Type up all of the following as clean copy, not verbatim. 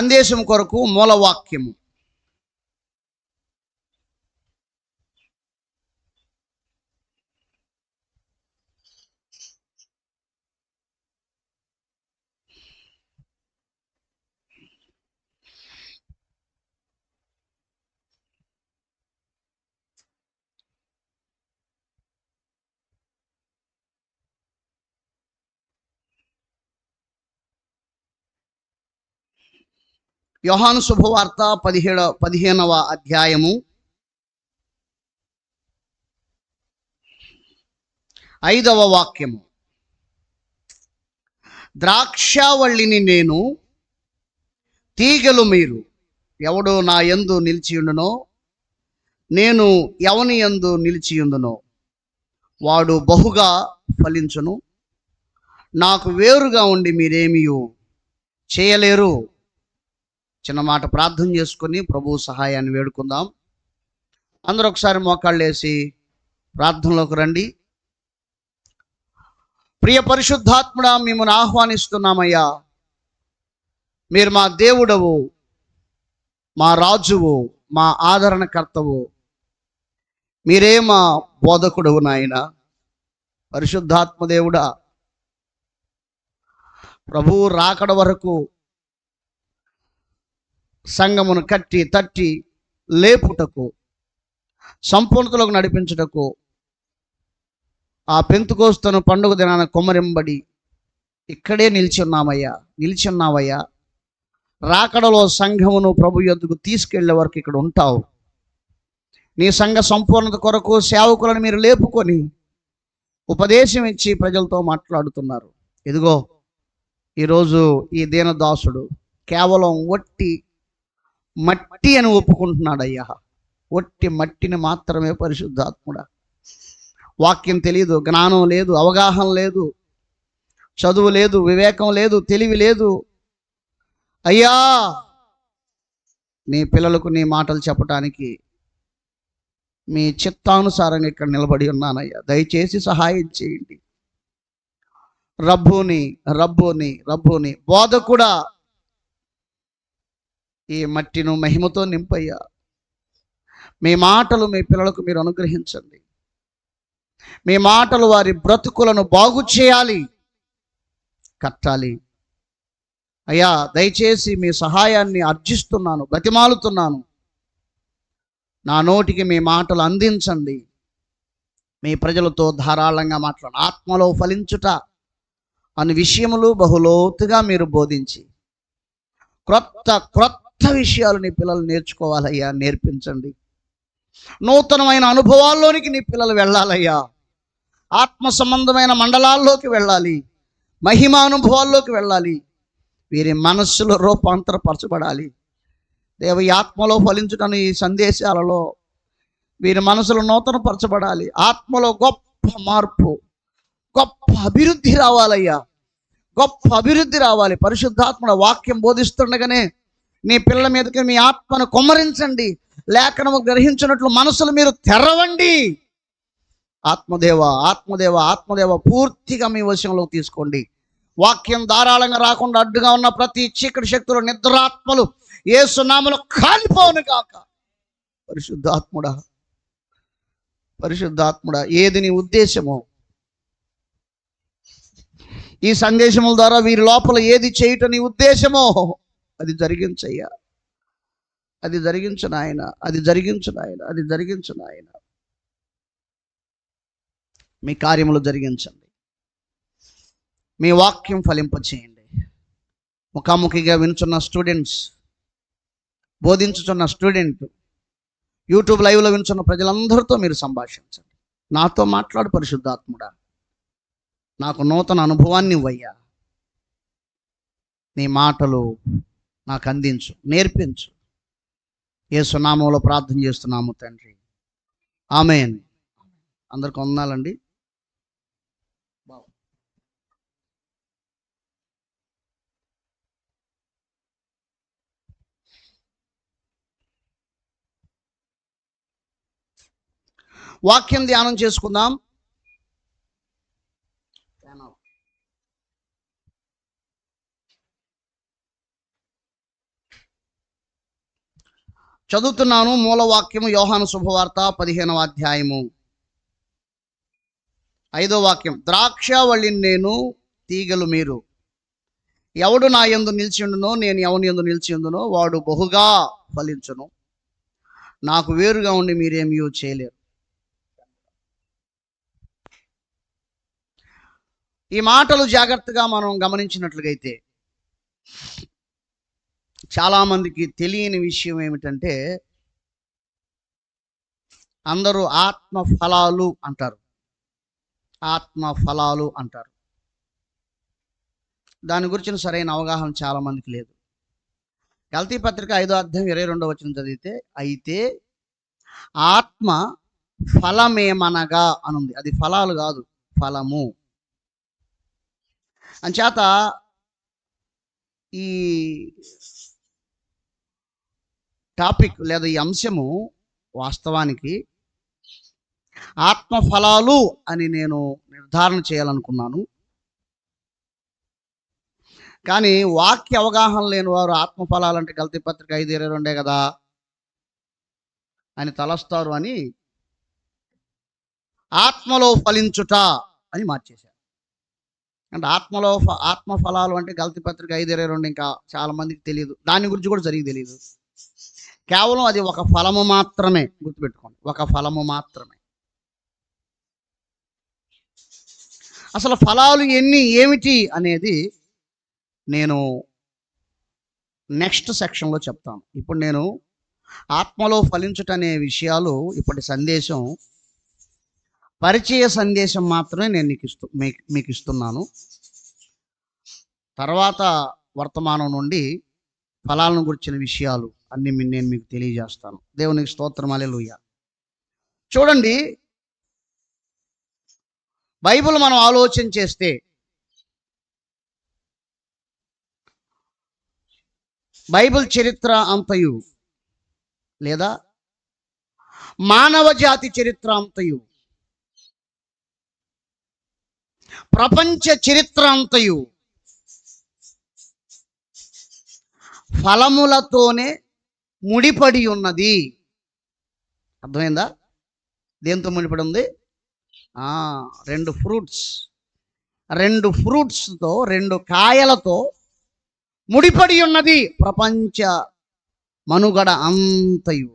సందేశం కొరకు మూలవాక్యము. యోహాను శుభవార్త 15వ అధ్యాయము 5వ వాక్యము. ద్రాక్షావల్లిని నేను, తీగలు మీరు. ఎవడు నా యందు నిలిచియుండునో, నేను ఎవని యందు నిలిచియుండునో వాడు బహుగా ఫలించును. నాకు వేరుగా ఉండి మీరేమీ చేయలేరు. చిన్న మాట ప్రార్థన చేసుకొని ప్రభు సహాయాన్ని వేడుకుందాం. అందరూ ఒకసారి మోకాళ్ళు వేసి ప్రార్థనలోకి రండి. ప్రియ పరిశుద్ధాత్ముడా, మిమ్మల్ని ఆహ్వానిస్తున్నామయ్యా. మీరు మా దేవుడవు, మా రాజువు, మా ఆదరణకర్తవు. మీరే మా బోధకుడవు నాయన. పరిశుద్ధాత్మ దేవుడా, ప్రభువు రాకడ వరకు సంఘమును కట్టి తట్టి లేపుటకు, సంపూర్ణతలోకి నడిపించుటకు, ఆ పెంతుకోస్తున్న పండుగ దినాన కొమ్మరింబడి ఇక్కడే నిలిచున్నావయ్యా. రాకడలో సంఘమును ప్రభు యొద్దకు తీసుకెళ్లే వరకు ఇక్కడ ఉంటావు. నీ సంఘ సంపూర్ణత కొరకు సేవకులను మీరు లేపుకొని ఉపదేశం ఇచ్చి ప్రజలతో మాట్లాడుతున్నారు. ఇదిగో ఈరోజు ఈ దీనదాసుడు కేవలం ఒట్టి మట్టి అని ఒప్పుకుంటున్నాడయ్యా. ఒట్టి మట్టిని మాత్రమే. పరిశుద్ధాత్ముడా, వాక్యం తెలియదు, జ్ఞానం లేదు, అవగాహన లేదు, చదువు లేదు, వివేకం లేదు, తెలివి లేదు. అయ్యా, నీ పిల్లలకు నీ మాటలు చెప్పటానికి మీ చిత్తానుసారంగా ఇక్కడ నిలబడి ఉన్నానయ్యా. దయచేసి సహాయం చేయండి. రబ్బుని బోధకుడా, ఈ మట్టిను మహిమతో నింపయ్యా. మీ మాటలు మీ పిల్లలకు మీరు అనుగ్రహించండి. మీ మాటలు వారి బ్రతుకులను బాగు చేయాలి, కట్టాలి. అయ్యా, దయచేసి మీ సహాయాన్ని అర్జిస్తున్నాను, బతిమాలుతున్నాను. నా నోటికి మీ మాటలు అందించండి. మీ ప్రజలతో ధారాళంగా మాట్లాడు. ఆత్మలో ఫలించుట అనే విషయములు బహులోతుగా మీరు బోధించి క్రొత్త విషయాలు నీ పిల్లలు నేర్చుకోవాలయ్యా. నేర్పించండి. నూతనమైన అనుభవాల్లోనికి నీ పిల్లలు వెళ్ళాలయ్యా. ఆత్మ సంబంధమైన మండలాల్లోకి వెళ్ళాలి, మహిమ అనుభవాల్లోకి వెళ్ళాలి. వీరి మనస్సులో రూపాంతరపరచబడాలి. దేవ, ఈ ఆత్మలో ఫలించుటను ఈ సందేశాలలో వీరి మనసులో నూతనపరచబడాలి. ఆత్మలో గొప్ప మార్పు, గొప్ప అభివృద్ధి రావాలయ్యా. గొప్ప అభివృద్ధి రావాలి. పరిశుద్ధాత్మ వాక్యం బోధిస్తుండగానే నీ పిల్లల మీదకి మీ ఆత్మను కొమ్మరించండి. లేఖనము గ్రహించినట్లు మనసులు మీరు తెరవండి. ఆత్మదేవ పూర్తిగా మీ వశంలోకి తీసుకోండి. వాక్యం ధారాళంగా రాకుండా అడ్డుగా ఉన్న ప్రతి చీకటి శక్తులు, నిద్రాత్మలు యేసు నామములో కాలిపోవును కాక. పరిశుద్ధాత్ముడా, ఏది నీ ఉద్దేశమో ఈ సందేశముల ద్వారా వీరి లోపల ఏది చేయటం నీ ఉద్దేశమో అది జరిగించయ్యా. అది జరిగించు నాయన. మీ కార్యములు జరిగించండి. మీ వాక్యం ఫలింపచేయండి. ముఖాముఖిగా వినుచున్న స్టూడెంట్స్, బోధించుచున్న స్టూడెంట్, యూట్యూబ్ లైవ్లో వినుచున్న ప్రజలందరితో మీరు సంభాషించండి. నాతో మాట్లాడు పరిశుద్ధాత్ముడా. నాకు నూతన అనుభవాన్ని ఇవ్వయ్యా. నీ మాటలు నాకు అందించు, నేర్పించు. యేసు నామములో ప్రార్థన చేస్తున్నాము తండ్రి, ఆమేన్. అందరికి వందనాలండి. వాక్యం ధ్యానం చేసుకుందాం. చదువుతున్నాను. మూలవాక్యము యోహాను శుభవార్త 15వ అధ్యాయము 5వ వాక్యం. ద్రాక్షవల్లిని నేను, తీగలు మీరు. ఎవడు నా యందు నిలిచిండునో, నేను ఎవని యందు నిలిచిందునో వాడు బహుగా ఫలించును. నాకు వేరుగా ఉండి మీరేమీ చేయలేరు. ఈ మాటలు జాగ్రత్తగా మనం గమనించినట్లుగైతే చాలామందికి తెలియని విషయం ఏమిటంటే, అందరూ ఆత్మ ఫలాలు అంటారు. ఆత్మ ఫలాలు అంటారు. దాని గురించిన సరైన అవగాహన చాలామందికి లేదు. గలతీ పత్రిక 5వ అధ్యాయం 22వ వచనం చదివితే, అయితే ఆత్మ ఫలమేమనగా అనుంది. అది ఫలాలు కాదు, ఫలము. అంచేత ఈ టాపిక్ లేదా ఈ అంశము వాస్తవానికి ఆత్మ ఫలాలు అని నేను నిర్ధారణ చేయాలనుకున్నాను. కానీ వాక్య అవగాహన లేని వారు ఆత్మ ఫలాలంటే గలతీ పత్రిక 5:22 కదా అని తలస్తారు అని ఆత్మలో ఫలించుట అని మార్చేశారు. అంటే ఆత్మ ఫలాలు అంటే గలతీ పత్రిక 5:22 ఇంకా చాలా మందికి తెలియదు. దాని గురించి కూడా సరిగ్గా తెలియదు. కేవలం అది ఒక ఫలము మాత్రమే. గుర్తుపెట్టుకోండి, ఒక ఫలము మాత్రమే. అసలు ఫలాలు ఏమిటి అనేది నేను నెక్స్ట్ సెక్షన్లో చెప్తాను. ఇప్పుడు నేను ఆత్మలో ఫలించుట అనే విషయాలు, ఇప్పటి సందేశం పరిచయ సందేశం మాత్రమే నేను మీకు ఇస్తున్నాను. తర్వాత వర్తమానం నుండి ఫలాలను గురించిన విషయాలు అన్ని నేను మీకు తెలియజేస్తాను. దేవునికి స్తోత్రం, హల్లెలూయా. చూడండి, బైబిల్ మనం ఆలోచన చేస్తే బైబిల్ చరిత్ర అంతయు లేదా మానవ జాతి చరిత్ర అంతయు, ప్రపంచ చరిత్ర అంతయు ఫలములతోనే ముడిపడి ఉన్నది. అర్థమైందా? దేంతో ముడిపడి ఉంది? రెండు ఫ్రూట్స్తో, రెండు కాయలతో ముడిపడి ఉన్నది ప్రపంచ మనుగడ అంతయు.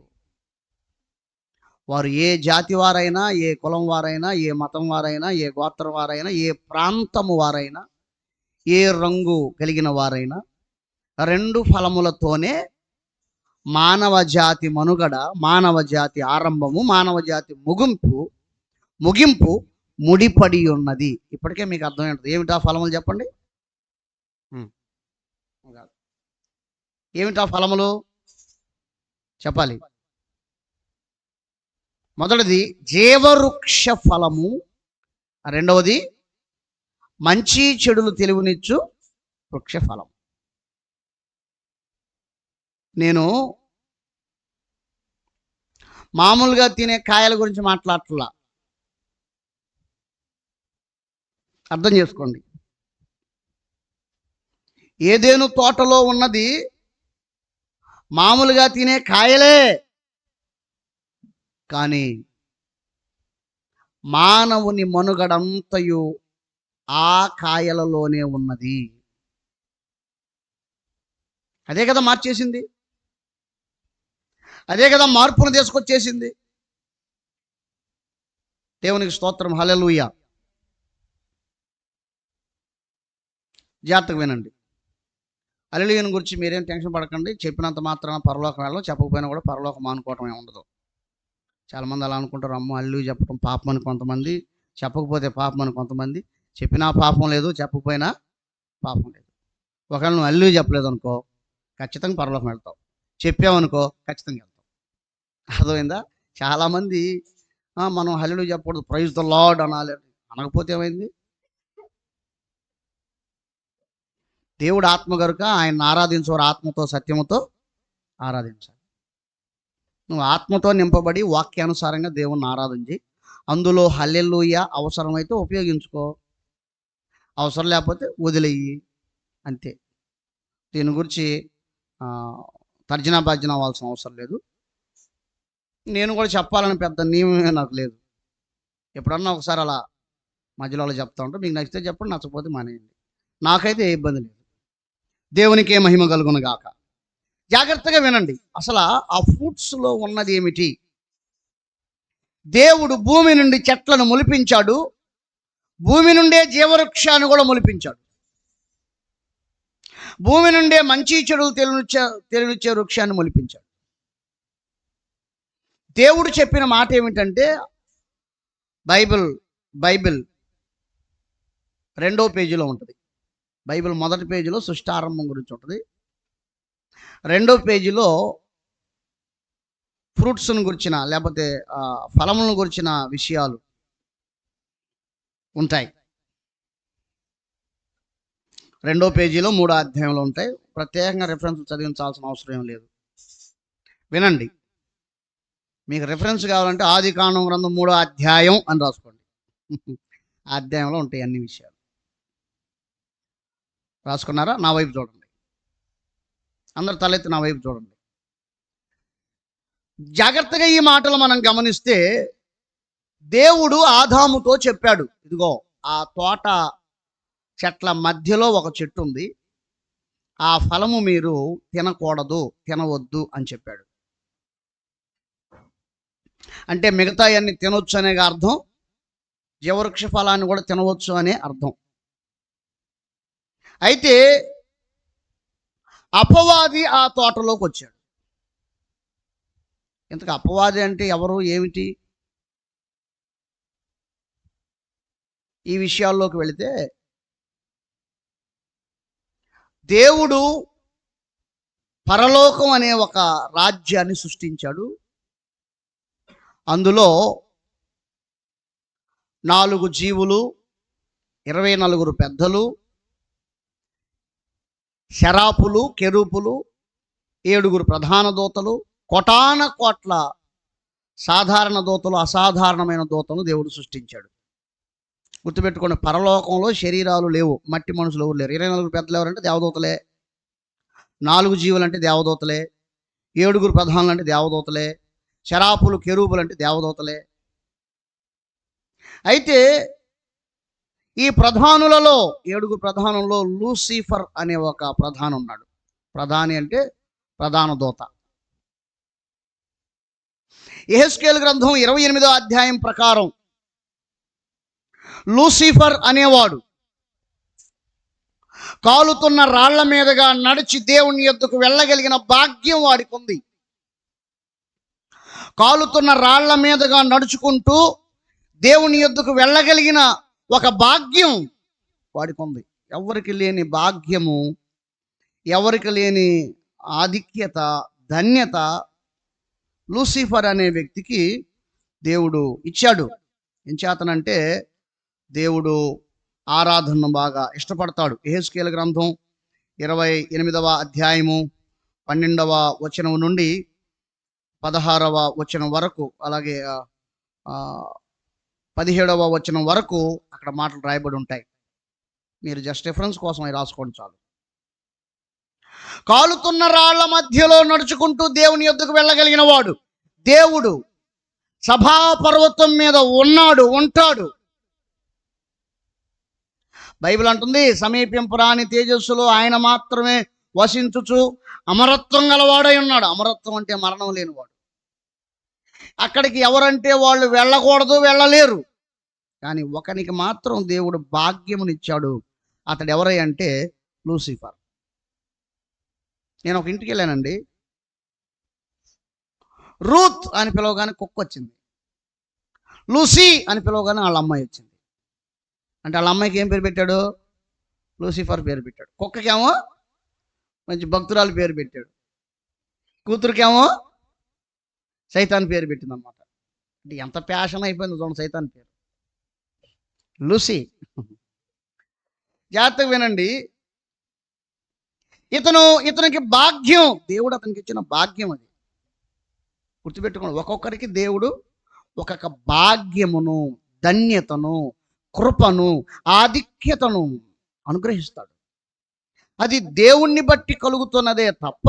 వారు ఏ జాతి వారైనా, ఏ కులం వారైనా, ఏ మతం వారైనా, ఏ గోత్రం వారైనా, ఏ ప్రాంతము వారైనా, ఏ రంగు కలిగిన వారైనా, రెండు ఫలములతోనే మానవ జాతి మనుగడ, మానవ జాతి ఆరంభము, మానవ జాతి ముగింపు ముడిపడి ఉన్నది. ఇప్పటికే మీకు అర్థమైంది. ఏమిటా ఫలములు చెప్పండి? ఏమిటా ఫలములు చెప్పాలి. మొదటిది జీవవృక్ష ఫలము, రెండవది మంచి చెడులు తెలివినిచ్చు వృక్ష ఫలం. నేను మామూలుగా తినే కాయల గురించి మాట్లాడట్లా, అర్థం చేసుకోండి. ఏదేను తోటలో ఉన్నది మామూలుగా తినే కాయలే, కానీ మానవుని మనుగడంతయు ఆ కాయలలోనే ఉన్నది. అదే కదా మార్చేసింది, అదే కదా మార్పును తీసుకొచ్చేసింది. దేవునికి స్తోత్రం, హల్లెలూయా. జాగ్రత్తగా వినండి. హల్లెలూయాను గురించి మీరేం టెన్షన్ పడకండి. చెప్పినంత మాత్రాన పరలోకం వెళ్ళడం, చెప్పకపోయినా కూడా పరలోకం మానుకోవటం ఉండదు. చాలామంది అలా అనుకుంటారు. అమ్మో, హల్లెలూయా చెప్పడం పాపం అని కొంతమంది, చెప్పకపోతే పాపం అని కొంతమంది. చెప్పినా పాపం లేదు, చెప్పకపోయినా పాపం లేదు. ఒకవేళ నువ్వు హల్లెలూయా చెప్పలేదు అనుకో, ఖచ్చితంగా పరలోకం వెళ్తావు. చెప్పావనుకో, ఖచ్చితంగా వెళ్తావు. అర్థమైందా? చాలామంది మనం హల్లెలూయా చెప్పకూడదు, ప్రైజ్ ద లార్డ్ అనాలి. అనకపోతే ఏమైంది? దేవుడు ఆత్మ కనుక ఆయన ఆరాధించవారు ఆత్మతో సత్యముతో ఆరాధించాలి. నువ్వు ఆత్మతో నింపబడి వాక్యానుసారంగా దేవుణ్ణి ఆరాధించి అందులో హల్లెలూయా అవసరమైతే ఉపయోగించుకో, అవసరం లేకపోతే వదిలేయి, అంతే. దీని గురించి తర్జనా భర్జన అవ్వాల్సిన అవసరం లేదు. నేను కూడా చెప్పాలని పెద్ద నియమమే నాకు లేదు. ఎప్పుడన్నా ఒకసారి అలా మధ్యలో అలా చెప్తా ఉంటా. మీకు నచ్చితే చెప్పండి, నచ్చకపోతే మానేయండి. నాకైతే ఏ ఇబ్బంది లేదు. దేవునికే మహిమ కలుగును గాక. జాగ్రత్తగా వినండి. అసలు ఆ ఫ్రూట్స్లో ఉన్నది ఏమిటి? దేవుడు భూమి నుండి చెట్లను మొలిపించాడు, భూమి నుండే జీవవృక్షాన్ని కూడా మొలిపించాడు. భూమి నుండే మంచి చెడులు తెలియనిచ్చే వృక్షాన్ని మొలిపించాడు. దేవుడు చెప్పిన మాట ఏమిటంటే, బైబిల్ 2వ పేజీలో ఉంటుంది. బైబిల్ మొదటి పేజీలో సృష్టారంభం గురించి ఉంటుంది. 2వ పేజీలో ఫ్రూట్స్ను గురించిన లేకపోతే ఫలములను గురించిన విషయాలు ఉంటాయి. 2వ పేజీలో 3వ అధ్యాయంలో ఉంటాయి. ప్రత్యేకంగా రెఫరెన్స్ చదివించాల్సిన అవసరం ఏం లేదు. వినండి. మీకు రెఫరెన్స్ కావాలంటే ఆదికాండం గ్రంథం 3వ అధ్యాయం అని రాసుకోండి. ఆ అధ్యాయంలో ఉంటాయి అన్ని విషయాలు. రాసుకున్నారా? నా వైపు చూడండి. అందరు తలెత్తి నా వైపు చూడండి. జాగ్రత్తగా ఈ మాటలు మనం గమనిస్తే, దేవుడు ఆదాముతో చెప్పాడు, ఇదిగో ఆ తోట చెట్ల మధ్యలో ఒక చెట్టు ఉంది, ఆ ఫలము మీరు తినకూడదు, తినవద్దు అని చెప్పాడు. అంటే మిగతా అన్ని తినవచ్చు అనే అర్థం, జీవవృక్ష ఫలాన్ని కూడా తినవచ్చు అనే అర్థం. అయితే అపవాది ఆ తోటలోకి వచ్చాడు. ఇంతకు అపవాది అంటే ఎవరు, ఏమిటి? ఈ విషయాల్లోకి వెళితే, దేవుడు పరలోకం అనే ఒక రాజ్యాన్ని సృష్టించాడు. అందులో 4 జీవులు, 24 పెద్దలు, శరాపులు, కెరూపులు, 7 ప్రధాన దూతలు, కోటాన కోట్ల సాధారణ దూతలు, అసాధారణమైన దూతలు దేవుడు సృష్టించాడు. గుర్తుపెట్టుకోండి, పరలోకంలో శరీరాలు లేవు, మట్టి మనుషులు ఎవరు లేరు. 24 పెద్దలు ఎవరంటే దేవదూతలే, 4 జీవులు అంటే దేవదూతలే, 7 ప్రధానులు అంటే దేవదూతలే, శరాపులు, కెరూపులు అంటే దేవదూతలే. అయితే ఈ ప్రధానులలో 7 ప్రధానుల్లో లూసిఫర్ అనే ఒక ప్రధాని ఉన్నాడు. ప్రధాని అంటే ప్రధాన దూత. యెహెజ్కేలు గ్రంథం 28వ అధ్యాయం ప్రకారం లూసిఫర్ అనేవాడు కాలుతున్న రాళ్ల మీదుగా నడిచి దేవుని యొద్దకు వెళ్ళగలిగిన భాగ్యం వాడికి ఉంది. కాలుతున్న రాళ్ల మీదుగా నడుచుకుంటూ దేవుని యొద్దకు వెళ్ళగలిగిన ఒక భాగ్యం వాడికి ఉంది. ఎవరికి లేని భాగ్యము, ఎవరికి లేని ఆధిక్యత, ధన్యత లూసిఫర్ అనే వ్యక్తికి దేవుడు ఇచ్చాడు. ఎంచేతనంటే దేవుడు ఆరాధనను బాగా ఇష్టపడతాడు. యెహెజ్కేలు గ్రంథం 28వ అధ్యాయము 12వ వచనం నుండి 16వ వచనం వరకు, అలాగే 17వ వచనం వరకు అక్కడ మాటలు రాయబడి ఉంటాయి. మీరు జస్ట్ రిఫరెన్స్ కోసం అవి రాసుకోండి చాలు. కాలుతున్న రాళ్ల మధ్యలో నడుచుకుంటూ దేవుని యొద్దకు వెళ్ళగలిగిన వాడు, దేవుడు సభాపర్వతం మీద ఉంటాడు. బైబిల్ అంటుంది, సమీపింపరాని తేజస్సులో ఆయన మాత్రమే వసించుచు అమరత్వం గలవాడై ఉన్నాడు. అమరత్వం అంటే మరణం లేనివాడు. అక్కడికి ఎవరంటే వాళ్ళు వెళ్ళకూడదు, వెళ్ళలేరు. కానీ ఒకనికి మాత్రం దేవుడు భాగ్యమునిచ్చాడు. అతడు ఎవరై అంటే లూసిఫర్. నేను ఒక ఇంటికి వెళ్ళానండి. రూత్ అని పిలవగానే కుక్క వచ్చింది, లూసీ అని పిలవగానే వాళ్ళ అమ్మాయి వచ్చింది. అంటే వాళ్ళ అమ్మాయికి ఏం పేరు పెట్టాడు? లూసిఫర్ పేరు పెట్టాడు. కుక్కకేమో మంచి భక్తురాలు పేరు పెట్టాడు, కూతురికేమో సైతాన్ పేరు పెట్టింది అన్నమాట. అంటే ఎంత ప్యాషన్ అయిపోయింది చూడండి సైతాన్ పేరు, లూసీ. జాగ్రత్తగా వినండి. ఇతనికి భాగ్యం, దేవుడు అతనికి ఇచ్చిన భాగ్యం అది. గుర్తుపెట్టుకోండి, ఒక్కొక్కరికి దేవుడు ఒక్కొక్క భాగ్యమును, ధన్యతను, కృపను, ఆధిక్యతను అనుగ్రహిస్తాడు. అది దేవుణ్ణి బట్టి కలుగుతున్నదే తప్ప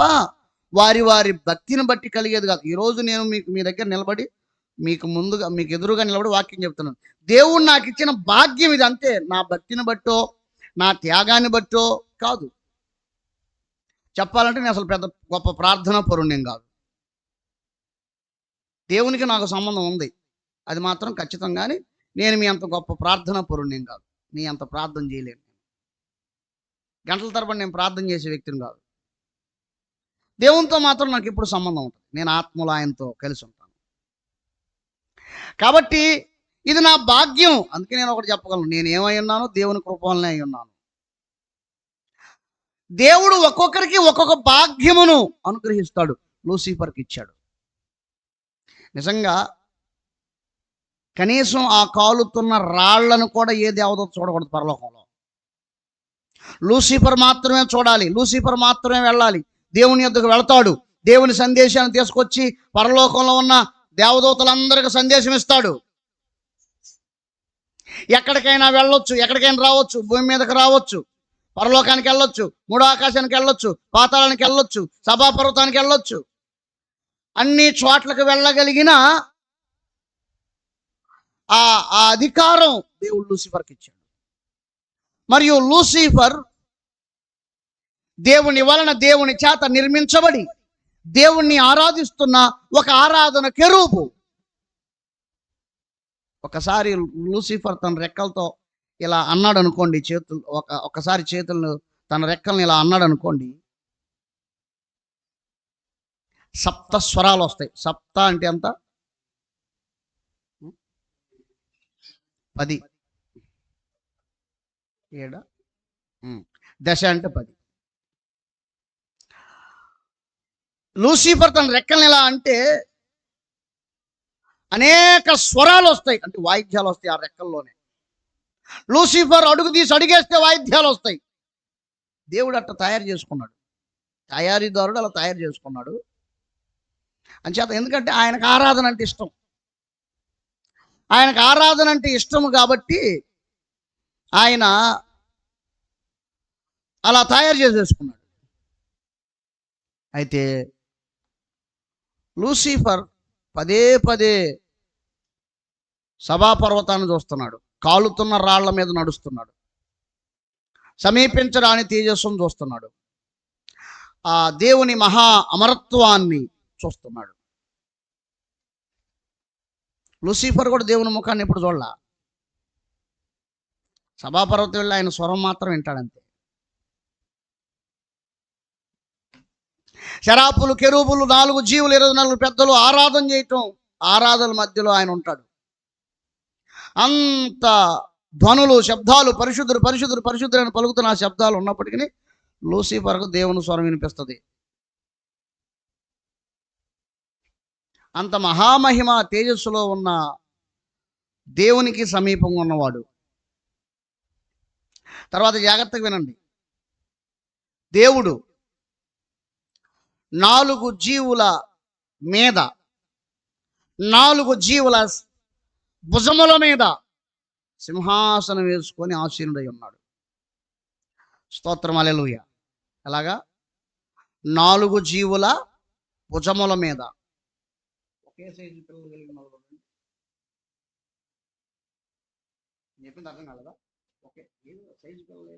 వారి వారి భక్తిని బట్టి కలిగేది కాదు. ఈరోజు నేను మీకు మీ దగ్గర నిలబడి మీకు ఎదురుగా నిలబడి వాక్యం చెప్తున్నాను. దేవుడు నాకు ఇచ్చిన భాగ్యం ఇది, అంతే. నా భక్తిని బట్టో నా త్యాగాన్ని బట్టో కాదు. చెప్పాలంటే నేను అసలు పెద్ద గొప్ప ప్రార్థనా పరుణ్యం కాదు. దేవునికి నాకు సంబంధం ఉంది, అది మాత్రం ఖచ్చితంగానే. నేను మీ అంత గొప్ప ప్రార్థనా పరుణ్యం కాదు. నీ అంత ప్రార్థన చేయలేను. గంటల తరబడి నేను ప్రార్థన చేసే వ్యక్తిని కాదు. దేవునితో మాత్రం నాకు ఎప్పుడు సంబంధం ఉంటుంది. నేను ఆత్మలో ఆయనతో కలిసి ఉంటాను. కాబట్టి ఇది నా భాగ్యం. అందుకే నేను ఒకటి చెప్పగలను, నేను ఏమై ఉన్నాను, దేవుని కృప వల్లనే అయి ఉన్నాను. దేవుడు ఒక్కొక్కరికి ఒక్కొక్క భాగ్యమును అనుగ్రహిస్తాడు. లూసిఫర్కి ఇచ్చాడు. నిజంగా కనీసం ఆ కాలుతున్న రాళ్లను కూడా ఏ దేవదూత చూడకూడదు పరలోకంలో. లూసిఫర్ మాత్రమే చూడాలి, లూసిఫర్ మాత్రమే వెళ్ళాలి. దేవుని యొద్దకు వెళతాడు. దేవుని సందేశాన్ని తీసుకొచ్చి పరలోకంలో ఉన్న దేవదూతలందరికీ సందేశం ఇస్తాడు. ఎక్కడికైనా వెళ్ళొచ్చు, ఎక్కడికైనా రావచ్చు, భూమి మీదకి రావచ్చు, పరలోకానికి వెళ్ళొచ్చు, మూడో ఆకాశానికి వెళ్ళొచ్చు, పాతాళానికి వెళ్ళొచ్చు, సభాపర్వతానికి వెళ్ళొచ్చు. అన్ని చోట్లకు వెళ్ళగలిగిన ఆ అధికారం దేవుడు లూసిఫర్కి ఇచ్చాడు. మరియు లూసిఫర్ దేవుని వలన, దేవుని చేత నిర్మించబడి దేవుణ్ణి ఆరాధిస్తున్న ఒక ఆరాధన కెరూబు. ఒకసారి లూసిఫర్ తన రెక్కలతో ఇలా అన్నాడు అనుకోండి, చేతులు ఒకసారి చేతులను తన రెక్కల్ని ఇలా అన్నాడు అనుకోండి, సప్త స్వరాలు వస్తాయి. సప్త అంటే ఎంత? 10. 7. దశ అంటే 10. లూసిఫర్ తన రెక్కల్ని ఎలా అంటే అనేక స్వరాలు వస్తాయి, అంటే వాయిద్యాలు వస్తాయి ఆ రెక్కల్లోనే. లూసిఫర్ అడుగు తీసి అడిగేస్తే వాయిద్యాలు వస్తాయి. దేవుడు అట్లా తయారు చేసుకున్నాడు, తయారీదారుడు అలా తయారు చేసుకున్నాడు. అంచేత ఎందుకంటే ఆయనకు ఆరాధన అంటే ఇష్టం. ఆయనకు ఆరాధన అంటే ఇష్టము కాబట్టి ఆయన అలా తయారు చేసేసుకున్నాడు. అయితే లూసిఫర్ పదే పదే సభాపర్వతాన్ని చూస్తున్నాడు, కాలుతున్న రాళ్ల మీద నడుస్తున్నాడు, సమీపించరాని తేజస్సును చూస్తున్నాడు, ఆ దేవుని మహా అమరత్వాన్ని చూస్తున్నాడు. లూసిఫర్ కూడా దేవుని ముఖాన్ని ఎప్పుడు చూడలా. సభాపర్వతం వెళ్ళి ఆయన స్వరం మాత్రం వింటాడంతే. శరాపులు, కెరూబులు, 4 జీవులు, 24 పెద్దలు ఆరాధన చేయటం, ఆరాధన మధ్యలో ఆయన ఉంటాడు. అంత ధ్వనులు, శబ్దాలు, పరిశుద్ధుడు పరిశుద్ధుడు పరిశుద్ధుడు అని పలుకుతున్న ఆ శబ్దాలు ఉన్నప్పటికీ లూసిఫర్కు దేవుని స్వరం వినిపిస్తుంది. అంత మహామహిమ తేజస్సులో ఉన్న దేవునికి సమీపంగా ఉన్నవాడు. తర్వాత జాగ్రత్తగా వినండి. దేవుడు 4 జీవుల మీద, 4 జీవుల భుజముల మీద సింహాసనం వేసుకొని ఆసీనుడై ఉన్నాడు. స్తోత్రం, హల్లెలూయా. అలాగా 4 జీవుల భుజముల మీద. ఒకే సైజు పిల్లలు కలిగిన వాళ్ళు చెప్పింది అర్థం కాలేదా? ఓకే, సైజు పిల్లలు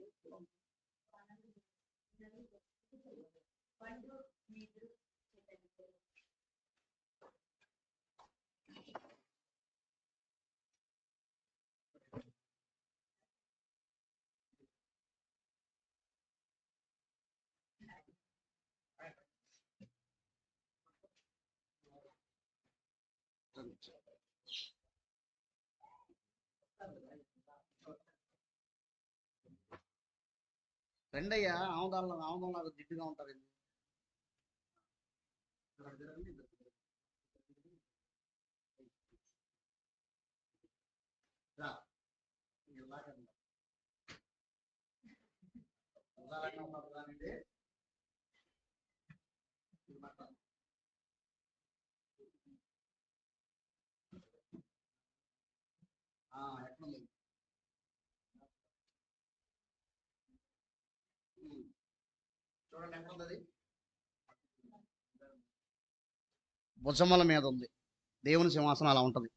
రెండయ్యా. ఆముదంలాగా జిడ్డుగా ఉంటారు. ఎట్లుంది చూడండి, ఎట్లుంది. భుజముల మీద ఉంది. దేవుని సింహాసనం అలా ఉంటుంది.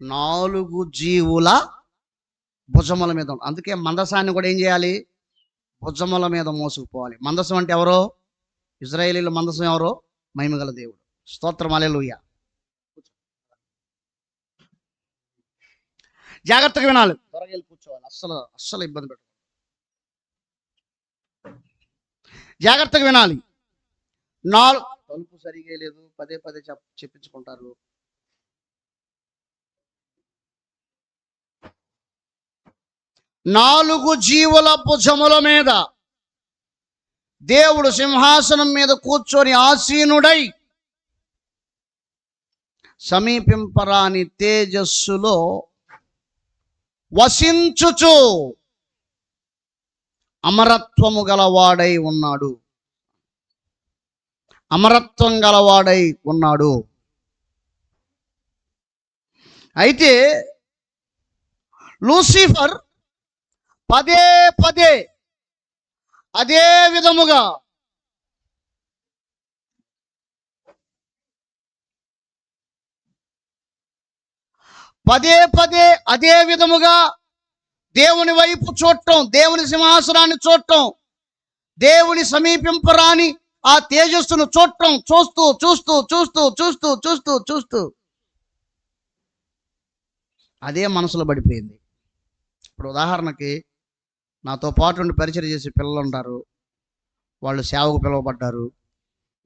4 జీవుల భుజముల మీద ఉంటుంది. అందుకే మందసాన్ని కూడా ఏం చేయాలి? భుజముల మీద మోసుకుపోవాలి. మందసం అంటే ఎవరో? ఇశ్రాయేలీయుల మందసం ఎవరో? మహిమగల దేవుడు. స్తోత్రం, హల్లెలూయా. జాగ్రత్తగా వినాలి. త్వరగా వెళ్ళి కూర్చోవాలి. అస్సలు ఇబ్బంది పెట్టదు. జాగ్రత్తగా వినాలి. తలుపు సరిగా లేదు, పదే పదే చెప్పించుకుంటారు. 4 జీవుల భుజముల మీద దేవుడు సింహాసనం మీద కూర్చొని ఆసీనుడై సమీపింపరాని తేజస్సులో వసించుచు అమరత్వము గలవాడై ఉన్నాడు. అమరత్వం గలవాడై ఉన్నాడు. అయితే లూసిఫర్ పదే పదే అదే విధముగా అదే విధముగా దేవుని వైపు చూడటం, దేవుని సింహాసనాన్ని చూడటం, దేవుని సమీపింపరాని ఆ తేజస్సును చూడటం, చూస్తూ చూస్తూ చూస్తూ చూస్తూ చూస్తూ చూస్తూ అదే మనసులో పడిపోయింది. ఇప్పుడు ఉదాహరణకి నాతో పాటు ఉండి పరిచయం చేసే పిల్లలు ఉంటారు. వాళ్ళు సేవకు పిలువబడ్డారు.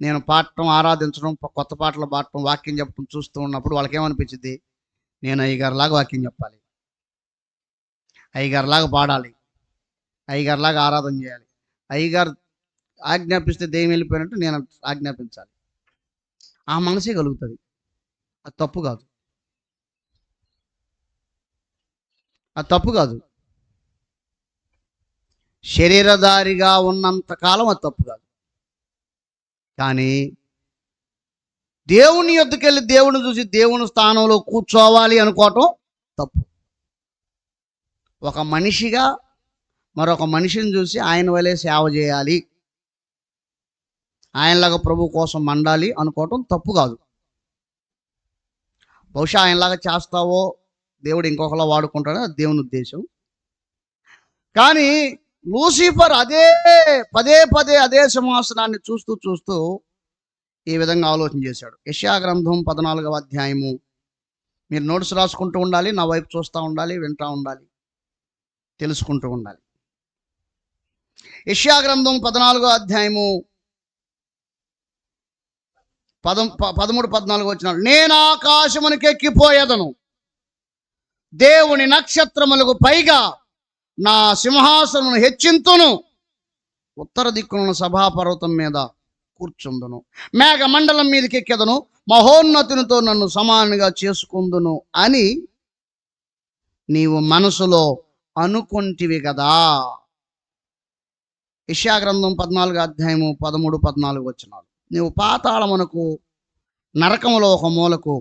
నేను పాడటం, ఆరాధించడం, కొత్త పాటలు పాడటం, వాక్యం చెప్పడం చూస్తూ ఉన్నప్పుడు వాళ్ళకి ఏమనిపించింది? నేను అయ్యగారిలాగా వాక్యం చెప్పాలి, అయ్యగారిలాగా పాడాలి, అయ్యగారిలాగా ఆరాధన చేయాలి, అయ్యగారు ఆజ్ఞాపిస్తే దెయ్యం వెళ్ళిపోయినట్టు నేను ఆజ్ఞాపించాలి. ఆ మనసే కలుగుతుంది. అది తప్పు కాదు. అది తప్పు కాదు. శరీరధారిగా ఉన్నంత కాలం అది తప్పు కాదు. కానీ దేవుని యొద్దకు వెళ్ళి దేవుని చూసి దేవుని స్థానంలో కూర్చోవాలి అనుకోవటం తప్పు. ఒక మనిషిగా మరొక మనిషిని చూసి ఆయన వలె సేవ చేయాలి, ఆయనలాగా ప్రభు కోసం మండాలి అనుకోవటం తప్పు కాదు. బహుశా ఆయనలాగా చేస్తావో దేవుడు ఇంకొకలా వాడుకుంటాడో అది దేవుని ఉద్దేశం. కానీ లూసిఫర్ పదే పదే అదే సింహాసనాన్ని చూస్తూ చూస్తూ ఈ విధంగా ఆలోచన చేశాడు. యెషయా గ్రంథం 14వ అధ్యాయము. మీరు నోట్స్ రాసుకుంటూ ఉండాలి, నా వైపు చూస్తూ ఉండాలి, వింటూ ఉండాలి, తెలుసుకుంటూ ఉండాలి. యెషయా గ్రంథం 14వ అధ్యాయము 13-14 వచనాలు. నేను ఆకాశమునికి ఎక్కిపోయేదను, దేవుని నక్షత్రములకు పైగా నా సింహాసనమును హెచ్చింతును, ఉత్తర దిక్కున సభాపర్వతం మీద కూర్చుందును, మేఘ మండలం మీదకి ఎక్కెదను, మహోన్నతునితో నన్ను సమానంగా చేసుకుందును అని నీవు మనసులో అనుకుంటివి కదా. యెషయా గ్రంథం 14వ అధ్యాయము 13-14 వచనాలు. నీవు పాతాళమునకు, నరకములో ఒక మూలకు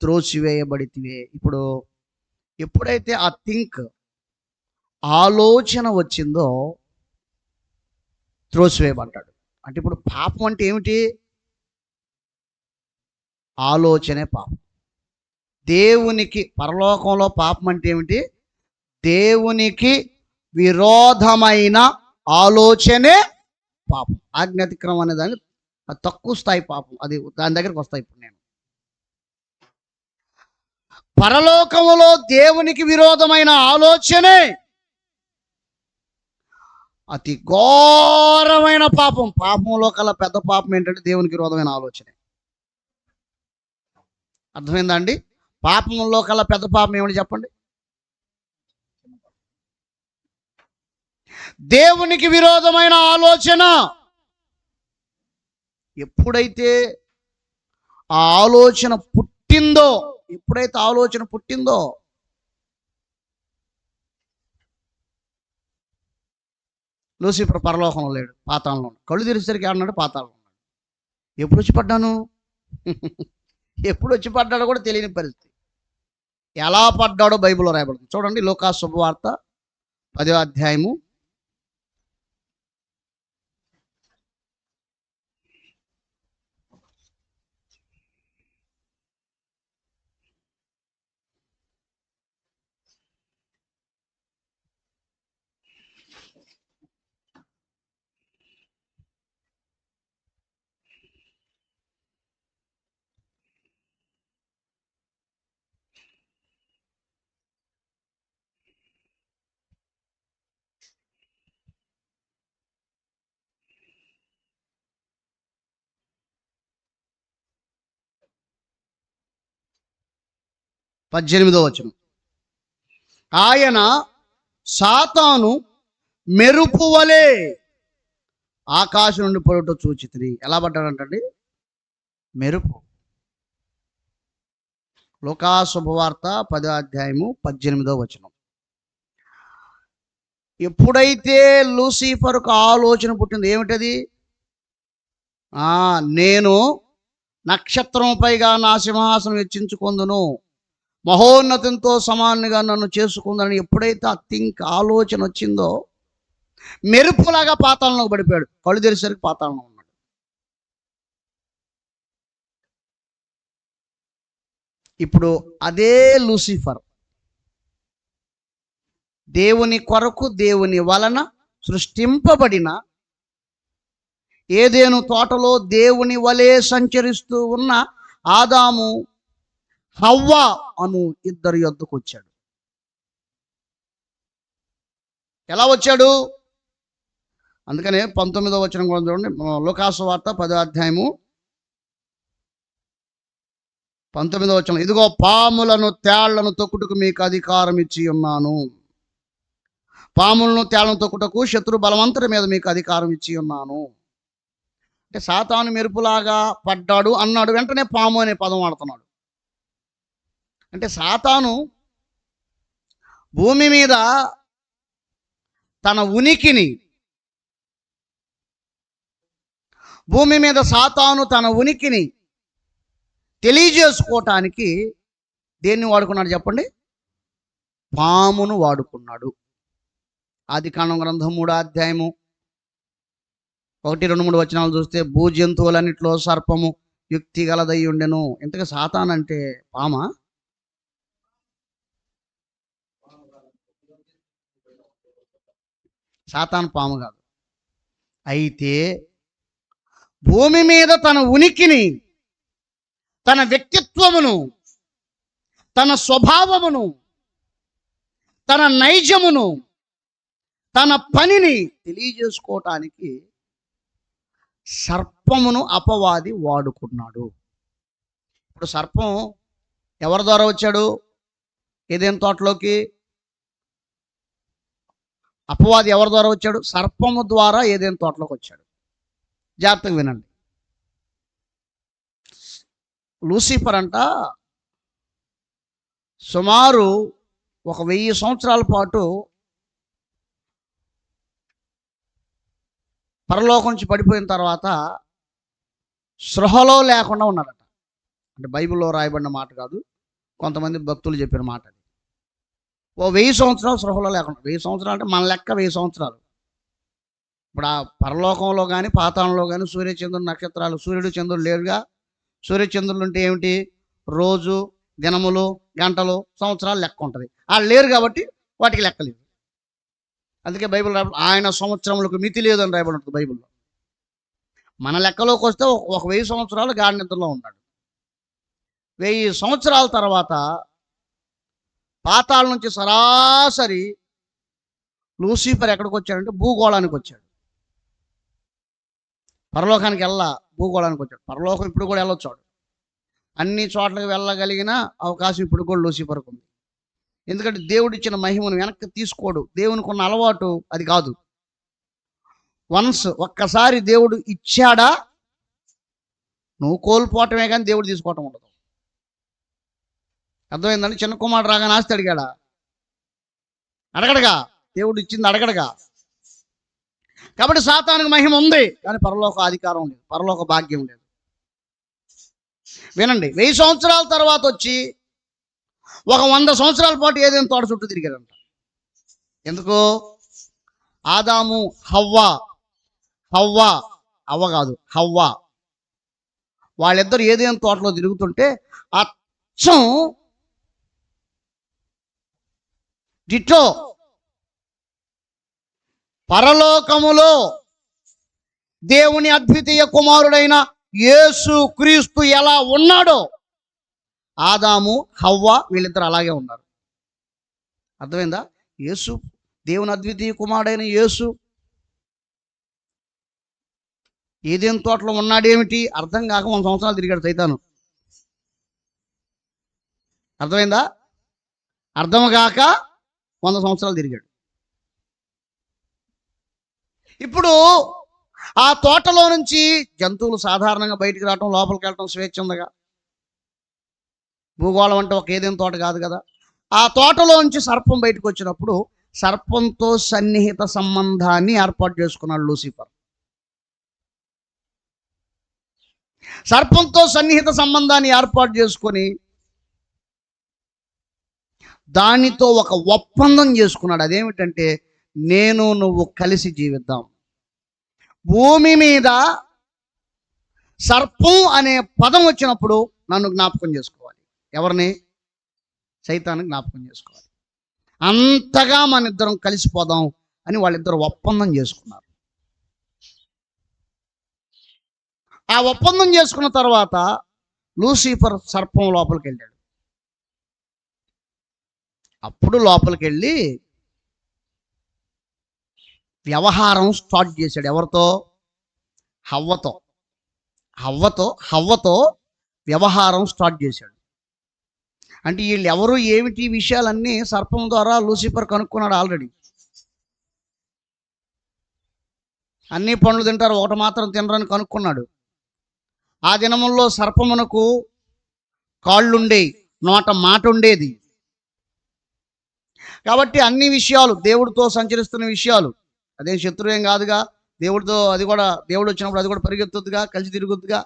త్రోసివేయబడితివే. ఇప్పుడు ఎప్పుడైతే ఆ ఆలోచన వచ్చిందో త్రోసివేయబడ్డాడు. అంటే ఇప్పుడు పాపం అంటే ఏమిటి? ఆలోచనే పాపం. దేవునికి పరలోకంలో పాపం అంటే ఏమిటి? దేవునికి విరోధమైన ఆలోచనే పాపం. ఆజ్ఞాతిక్రమం అనే దాన్ని తక్కువ స్థాయి పాపం. అది దాని దగ్గరికి వస్తాయి ఇప్పుడు నేను. పరలోకములో దేవునికి విరోధమైన ఆలోచనే అతి ఘోరమైన పాపం. పాపంలో కల్లా పెద్ద పాపం ఏంటంటే దేవునికి విరోధమైన ఆలోచనే. అర్థమైందా అండి? పాపంలో కల్లా పెద్ద పాపం ఏమని చెప్పండి? దేవునికి విరోధమైన ఆలోచన. ఎప్పుడైతే ఆ ఆలోచన పుట్టిందో లూసిఫర్ పరలోకంలో లేడు, పాతాళంలో ఉన్నాడు. కళ్ళు తెరిచేసరికి ఏమన్నాడు? పాతాళంలో ఉన్నాడు. ఎప్పుడు వచ్చి పడ్డాను? ఎప్పుడు వచ్చి పడ్డాడో కూడా తెలియని పరిస్థితి. ఎలా పడ్డాడో బైబిల్లో రాయబడుతుంది. చూడండి, లూకా శుభవార్త 10వ అధ్యాయము 10 18వ వచనం. ఆయన సాతాను మెరుపు వలె ఆకాశం నుండి పడుట చూచితిని. ఎలా పడ్డాడంటండి? మెరుపు. లూకా శుభవార్త 10వ అధ్యాయము 18వ వచనం. ఎప్పుడైతే లూసిఫర్కు ఆలోచన పుట్టింది, ఏమిటది? నేను నక్షత్రంపైగా నా సింహాసనం హెచ్చించుకొందును, మహోన్నతంతో సమానంగా నన్ను చేసుకుందని ఎప్పుడైతే ఆలోచన వచ్చిందో మెరుపులాగా పాతాళంలోకి పడిపోయాడు. కళ్ళు తెరిసరికి పాతాళంలో ఉన్నాడు. ఇప్పుడు అదే లూసిఫర్ దేవుని కొరకు దేవుని వలన సృష్టింపబడిన ఏదెను తోటలో దేవుని వలె సంచరిస్తూ ఉన్న ఆదాము హవ్వ అను ఇద్దరి యొద్దకు వచ్చాడు. ఎలా వచ్చాడు? అందుకనే 19వ వచనం కూడా చూడండి. లూకా సువార్త 10వ అధ్యాయము 19వ వచనం. ఇదిగో పాములను తేళ్లను తొక్కుటకు మీకు అధికారం ఇచ్చి ఉన్నాను. పాములను తేళ్లను తొక్కుటకు శత్రు బలవంతుడి మీద మీకు అధికారం ఇచ్చి ఉన్నాను. అంటే సాతాను మెరుపులాగా పడ్డాడు అన్నాడు, వెంటనే పాము అనే పదం వాడుతున్నాడు. అంటే సాతాను భూమి మీద తన ఉనికిని, సాతాను తన ఉనికిని తెలియజేసుకోవటానికి దేన్ని వాడుకున్నాడు చెప్పండి? పామును వాడుకున్నాడు. ఆదికాండం గ్రంథం 3వ అధ్యాయము 1, 2, 3 వచనాలు చూస్తే భూజంతువులన్నిట్లో సర్పము యుక్తి గలదై ఉండెను. ఇంతగా సాతాన్ అంటే పామా? సాతాన్ పాము కాదు. అయితే భూమి మీద తన ఉనికిని, తన వ్యక్తిత్వమును, తన స్వభావమును, తన నైజమును, తన పనిని తెలియజేసుకోవటానికి సర్పమును అపవాది వాడుకున్నాడు. ఇప్పుడు సర్పం ఎవరి ద్వారా వచ్చాడు ఏదైనా తోటలోకి? అపవాది ఎవరి ద్వారా వచ్చాడు? సర్పము ద్వారా ఏదైనా తోటలోకి వచ్చాడు. జాగ్రత్తగా వినండి. లూసిఫర్ అంట సుమారు 1000 సంవత్సరాల పాటు పరలోకం నుంచి పడిపోయిన తర్వాత సృహలో లేకుండా ఉన్నాడట. అంటే బైబిల్లో రాయబడిన మాట కాదు, కొంతమంది భక్తులు చెప్పిన మాట. 1000 సంవత్సరాలు సృహలో లేకుండా. 1000 సంవత్సరాలు అంటే మన లెక్క 1000 సంవత్సరాలు. ఇప్పుడు ఆ పరలోకంలో కానీ పాతాళంలో కానీ సూర్యచంద్రుడు నక్షత్రాలు, సూర్యుడు చంద్రుడు లేరుగా. సూర్యచంద్రులు అంటే ఏమిటి? రోజు, దినములు, గంటలు, సంవత్సరాలు లెక్క ఉంటుంది. వాళ్ళు లేరు కాబట్టి వాటికి లెక్కలేదు. అందుకే బైబిల్ ఆయన సంవత్సరములకు మితి లేదు అని రాయబడి ఉంటుంది బైబిల్లో. మన లెక్కలోకి వస్తే 1000 సంవత్సరాలు గాఢ నిద్రలో ఉన్నాడు. 1000 సంవత్సరాల తర్వాత పాతాళం నుంచి సరాసరి లూసిఫర్ ఎక్కడికి వచ్చాడంటే భూగోళానికి వచ్చాడు. పరలోకానికి భూగోళానికి వచ్చాడు. పరలోకం ఇప్పుడు కూడా వెళ్ళొచ్చాడు. అన్ని చోట్లకి వెళ్ళగలిగిన అవకాశం ఇప్పుడు కూడా లూసిఫర్కు ఉంది. ఎందుకంటే దేవుడు ఇచ్చిన మహిమను వెనక్కి తీసుకోడు. దేవునికి ఉన్న అలవాటు అది కాదు. ఒక్కసారి దేవుడు ఇచ్చాడా నువ్వు కోల్పోవటమే కానీ దేవుడు తీసుకోవటం ఉండదు. అర్థమైందండి? చిన్న కుమారుడు రాగానే ఆస్తి అడిగాడా? అడగడగా. దేవుడు ఇచ్చింది అడగడగా. కాబట్టి సాతానుకు మహిమ ఉంది కానీ పరలోక అధికారం లేదు, పరలోక భాగ్యం లేదు. వినండి, 1000 సంవత్సరాల తర్వాత వచ్చి 100 సంవత్సరాల పాటు ఏదైనా తోట చుట్టూ తిరిగాడంట. ఎందుకు? ఆదాము హవ్వ కాదు, హవ్వ వాళ్ళిద్దరు ఏదైనా తోటలో తిరుగుతుంటే అచ్చం డిటో పరలోకములో దేవుని అద్వితీయ కుమారుడైన యేసు క్రీస్తు ఎలా ఉన్నాడో ఆదాము హవ్వ వీళ్ళిద్దరు అలాగే ఉన్నారు. అర్థమైందా? యేసు దేవుని అద్వితీయ కుమారుడైన యేసు ఏదేం తోటలో ఉన్నాడేమిటి అర్థం కాక 100 సంవత్సరాలు తిరిగాడు సైతాను. అర్థమైందా? అర్థం కాక 100 సంవత్సరాలు తిరిగాడు. ఇప్పుడు ఆ తోటలో నుంచి జంతువులు సాధారణంగా బయటికి రావటం, లోపలికి వెళ్ళటం స్వేచ్ఛ ఉందిగా. భూగోళం అంటే ఒక ఏదైనా తోట కాదు కదా. ఆ తోటలో నుంచి సర్పం బయటకు వచ్చినప్పుడు సర్పంతో సన్నిహిత సంబంధాన్ని ఏర్పాటు చేసుకున్నాడు లూసిఫర్. సర్పంతో సన్నిహిత సంబంధాన్ని ఏర్పాటు చేసుకొని దానితో ఒక ఒప్పందం చేసుకున్నాడు. అదేమిటంటే, నేను నువ్వు కలిసి జీవిద్దాం. భూమి మీద సర్పం అనే పదం వచ్చినప్పుడు నన్ను జ్ఞాపకం చేసుకోవాలి. ఎవరిని? సైతాన్ని జ్ఞాపకం చేసుకోవాలి. అంతగా మన ఇద్దరం కలిసిపోదాం అని వాళ్ళిద్దరు ఒప్పందం చేసుకున్నారు. ఆ ఒప్పందం చేసుకున్న తర్వాత లూసిఫర్ సర్పం లోపలికి వెళ్ళాడు. అప్పుడు లోపలికి వెళ్ళి వ్యవహారం స్టార్ట్ చేశాడు. ఎవరితో? హవ్వతో వ్యవహారం స్టార్ట్ చేశాడు. అంటే వీళ్ళు ఎవరు, ఏమిటి విషయాలన్నీ సర్పం ద్వారా లూసిఫర్ కనుక్కున్నాడు ఆల్రెడీ. అన్ని పండ్లు తింటారు, ఒకటి మాత్రం తినరని కనుక్కున్నాడు. ఆ దినముల్లో సర్పమునకు కాళ్ళుండేవి, నోట మాట ఉండేది. కాబట్టి అన్ని విషయాలు, దేవుడితో సంచరిస్తున్న విషయాలు, అదే శత్రువేం కాదుగా. దేవుడితో, అది కూడా దేవుడు వచ్చినప్పుడు అది కూడా పరిగెత్తుద్దుగా, కలిసి తిరుగుద్దుగా.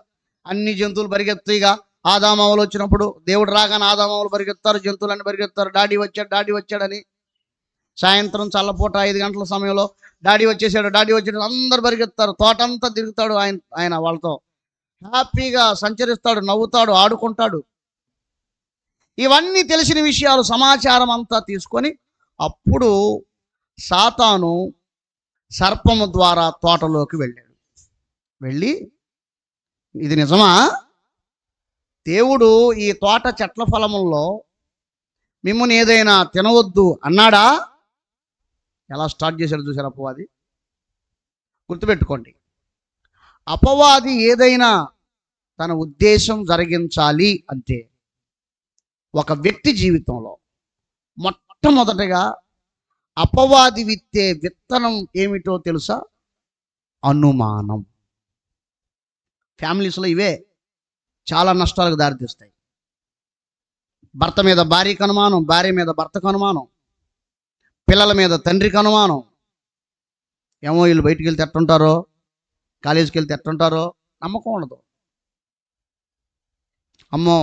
అన్ని జంతువులు పరిగెత్తుగా. ఆదామావులు వచ్చినప్పుడు దేవుడు రాగానే ఆదామావులు పరిగెత్తారు, జంతువులన్నీ పరిగెత్తారు. డాడీ వచ్చాడని. సాయంత్రం చల్లపూట 5 గంటల సమయంలో డాడీ వచ్చాడు అందరు పరిగెత్తారు. తోటంతా తిరుగుతాడు ఆయన వాళ్ళతో హ్యాపీగా సంచరిస్తాడు, నవ్వుతాడు, ఆడుకుంటాడు. ఇవన్నీ తెలిసిన విషయాలు, సమాచారం అంతా తీసుకొని అప్పుడు సాతాను సర్పము ద్వారా తోటలోకి వెళ్ళాడు. వెళ్ళి, ఇది నిజమా? దేవుడు ఈ తోట చెట్ల ఫలముల్లో మిమ్మల్ని ఏదైనా తినవద్దు అన్నాడా? ఎలా స్టార్ట్ చేశాడు చూసారు అపవాది. గుర్తుపెట్టుకోండి, అపవాది ఏదైనా తన ఉద్దేశం జరిగించాలి అంటే ఒక వ్యక్తి జీవితంలో మొట్టమొదటగా అపవాది విత్తే విత్తనం ఏమిటో తెలుసా? అనుమానం. ఫ్యామిలీస్లో ఇవే చాలా నష్టాలకు దారితీస్తాయి. భర్త మీద భార్యకు అనుమానం, భార్య మీద భర్తకు అనుమానం, పిల్లల మీద తండ్రికి అనుమానం. ఏమో వీళ్ళు బయటికి వెళ్తే ఎట్టుంటారో, కాలేజీకి వెళ్తే ఎట్టుంటారో నమ్మకం ఉండదు. అమ్మో,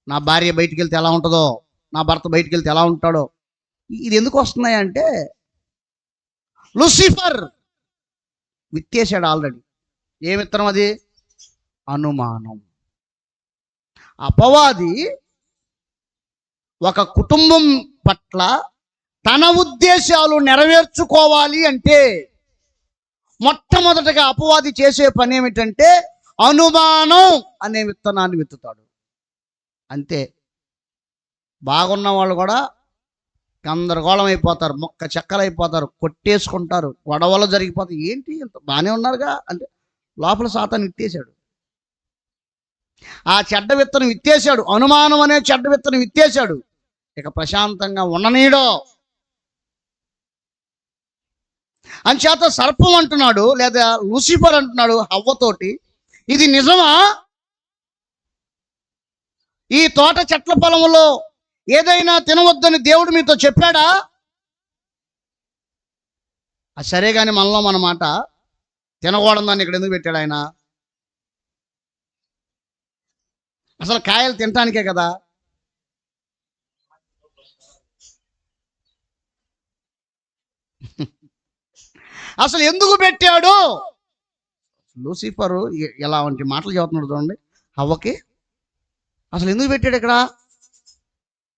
నా భార్య బయటికి వెళ్తే ఎలా ఉంటుందో, నా భర్త బయటికి వెళ్తే ఎలా ఉంటాడో. ఇది ఎందుకు వస్తున్నాయి అంటే లూసిఫర్ విత్తేసాడు ఆల్రెడీ. ఏ విత్తనం అది? అనుమానం. అపవాది ఒక కుటుంబం పట్ల తన ఉద్దేశాలు నెరవేర్చుకోవాలి అంటే మొట్టమొదటగా అపవాది చేసే పని ఏమిటంటే అనుమానం అనే విత్తనాన్ని విత్తుతాడు. అంతే. బాగున్న వాళ్ళు కూడా గందరగోళం అయిపోతారు, మొక్క చెక్కలైపోతారు, కొట్టేసుకుంటారు, గొడవలు జరిగిపోతాయి. ఏంటి ఇంత బాగానే ఉన్నారుగా అంటే లోపల సాతాను విత్తేశాడు. ఆ చెడ్డ విత్తనం విత్తేశాడు, అనుమానం అనే చెడ్డ విత్తనం విత్తేశాడు. ఇక ప్రశాంతంగా ఉండనీడో. అంచేత సర్పం అంటున్నాడు, లేదా లూసిఫర్ అంటున్నాడు హవ్వతోటి, ఇది నిజమా? ఈ తోట చెట్ల పొలంలో ఏదైనా తినవద్దని దేవుడు మీతో చెప్పాడా? సరే కానీ మనలో మన మాట తినకూడదు దాన్ని ఇక్కడ ఎందుకు పెట్టాడు ఆయన? అసలు కాయలు తినటానికే కదా. అసలు ఎందుకు పెట్టాడు? లూసిఫరు ఇలాంటి మాటలు చెబుతున్నాడు చూడండి హవ్వకి. అసలు ఎందుకు పెట్టాడు ఇక్కడ?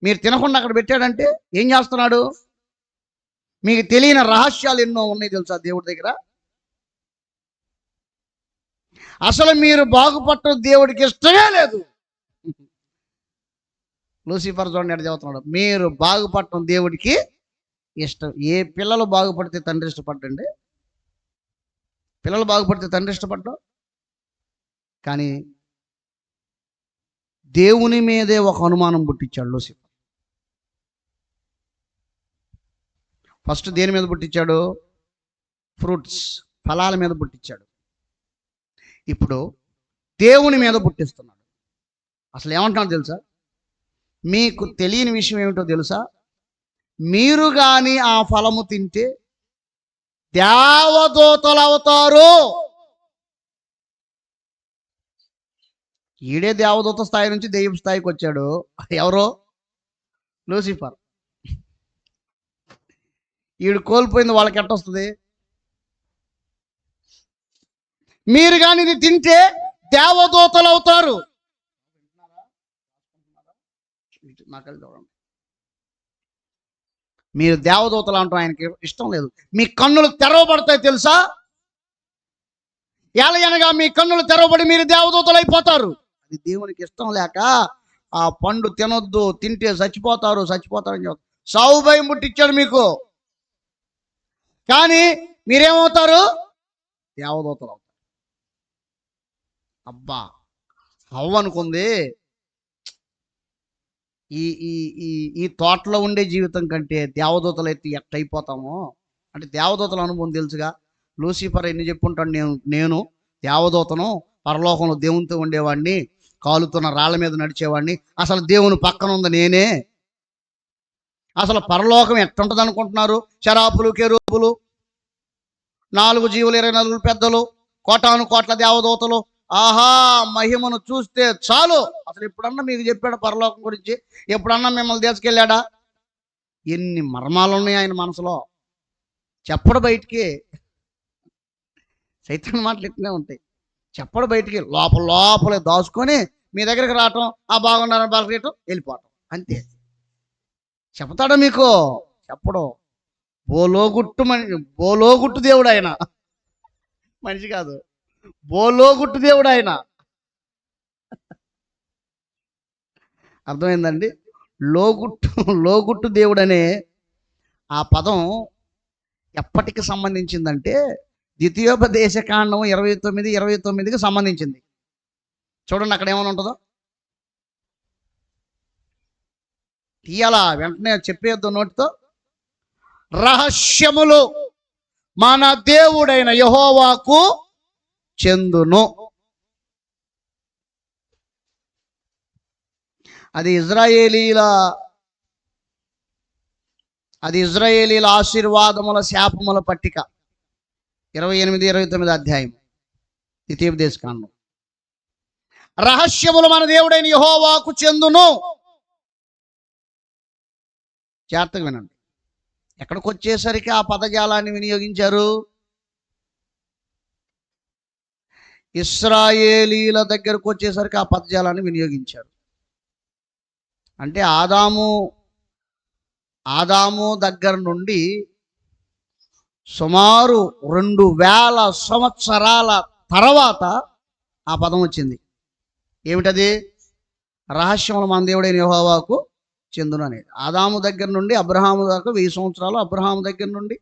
మీరు తినకుండా అక్కడ పెట్టాడంటే ఏం చేస్తున్నాడు? మీకు తెలియని రహస్యాలు ఎన్నో ఉన్నాయి తెలుసా దేవుడి దగ్గర. అసలు మీరు బాగుపడటం దేవుడికి ఇష్టమే లేదు. లూసిఫర్ చూడండి ఎక్కడ చెబుతున్నాడు, మీరు బాగుపడటం దేవుడికి ఇష్టం. ఏ పిల్లలు బాగుపడితే తండ్రి ఇష్టపడ్డండి? పిల్లలు బాగుపడితే తండ్రి ఇష్టపడ్డం. కానీ దేవుని మీదే ఒక అనుమానం పుట్టించాడు లూసిఫర్. ఫస్ట్ దేని మీద పుట్టించాడు? ఫ్రూట్స్, ఫలాల మీద పుట్టించాడు. ఇప్పుడు దేవుని మీద పుట్టిస్తున్నాడు. అసలు ఏమంటున్నాడు తెలుసా? మీకు తెలియని విషయం ఏమిటో తెలుసా? మీరు కానీ ఆ ఫలము తింటే దేవదూతలు అవుతారు. ఈడే దేవదూత స్థాయి నుంచి దెయ్యం స్థాయికి వచ్చాడు. ఎవరో? లూసిఫర్. ఈడు కోల్పోయింది వాళ్ళకి ఎట్టొస్తుంది? మీరు కానీ ఇది తింటే దేవదూతలు అవుతారు. మీరు దేవదూతలు అంటాం ఆయనకి ఇష్టం లేదు. మీ కన్నులు తెరవబడతాయి తెలుసా? ఏలయనగా మీ కన్నులు తెరవబడి మీరు దేవదూతలు అయిపోతారు. అది దేవునికి ఇష్టం లేక ఆ పండు తినొద్దు, తింటే చచ్చిపోతారు చచ్చిపోతారని చెప్తారు. సావు భయం పుట్టించాడు మీకు. కానీ మీరేమవుతారు? దేవదూతలు అవుతారు. అబ్బా, హవ్వ అనుకుంది ఈ ఈ ఈ ఈ తోటలో ఉండే జీవితం కంటే దేవదూతలు అయితే ఎట్టయిపోతామో అంటే దేవదూతల అనుభవం తెలుసుగా. లూసిఫర్ ఎన్ని చెప్పుంటాడు, నేను దేవదూతను, పరలోకంలో దేవునితో ఉండేవాడిని, కాలుతున్న రాళ్ళ మీద నడిచేవాడిని, అసలు దేవుని పక్కన ఉంది నేనే. అసలు పరలోకం ఎట్టుంటుంది అనుకుంటున్నారు? శరాపులు, కెరూబులు, 4 జీవులు, 24 పెద్దలు, కోటాను కోట్ల దేవదూతలు. ఆహా, మహిమను చూస్తే చాలు. అసలు ఎప్పుడన్నా మీకు చెప్పాడు పరలోకం గురించి? ఎప్పుడన్నా మిమ్మల్ని తీసుకెళ్ళాడా? ఎన్ని మర్మాలు ఉన్నాయి ఆయన మనసులో, చెప్పడు బయటికి. సైతాన్ మాటలు ఇట్లనే ఉంటాయి, చెప్పడు బయటికి. లోపలే దాచుకొని మీ దగ్గరికి రావటం, ఆ బాగున్నారని బలకేయటం, వెళ్ళిపోవటం, అంతే. చెప్తాడా మీకు? చెప్పడు. బోలోగుట్టు దేవుడు ఆయన, మనిషి కాదు. బోలోగుట్టు దేవుడు ఆయన. అర్థమైందండి? లోగుట్టు దేవుడు అనే ఆ పదం ఎప్పటికి సంబంధించిందంటే ద్వితీయోపదేశ కాండం 29:29కి సంబంధించింది. చూడండి అక్కడ ఏమైనా ఉంటుందో. తీయాలా, వెంటనే చెప్పేద్దు నోటితో. రహస్యములు మన దేవుడైన యెహోవాకు చెందును. అది ఇజ్రాయేలీల ఆశీర్వాదముల శాపముల పట్టిక. 28-29 అధ్యాయం ద్వితీయోపదేశకాండం. రహస్యములు మన దేవుడైన యెహోవాకు చెందును. జాగ్రత్తగా వినండి. ఎక్కడికి వచ్చేసరికి ఆ పదజాలాన్ని వినియోగించారు? ఇశ్రాయేలీల దగ్గరకు వచ్చేసరికి ఆ పదజాలాన్ని వినియోగించారు. అంటే ఆదాము దగ్గర నుండి సుమారు 2000 సంవత్సరాల తర్వాత ఆ పదం వచ్చింది. ఏమిటది? రహస్యములు మన దేవుడైన యెహోవాకు చెందును అనేది. ఆదాము దగ్గర నుండి అబ్రహాము దాకా 1000 సంవత్సరాలు, అబ్రహాము దగ్గర నుండి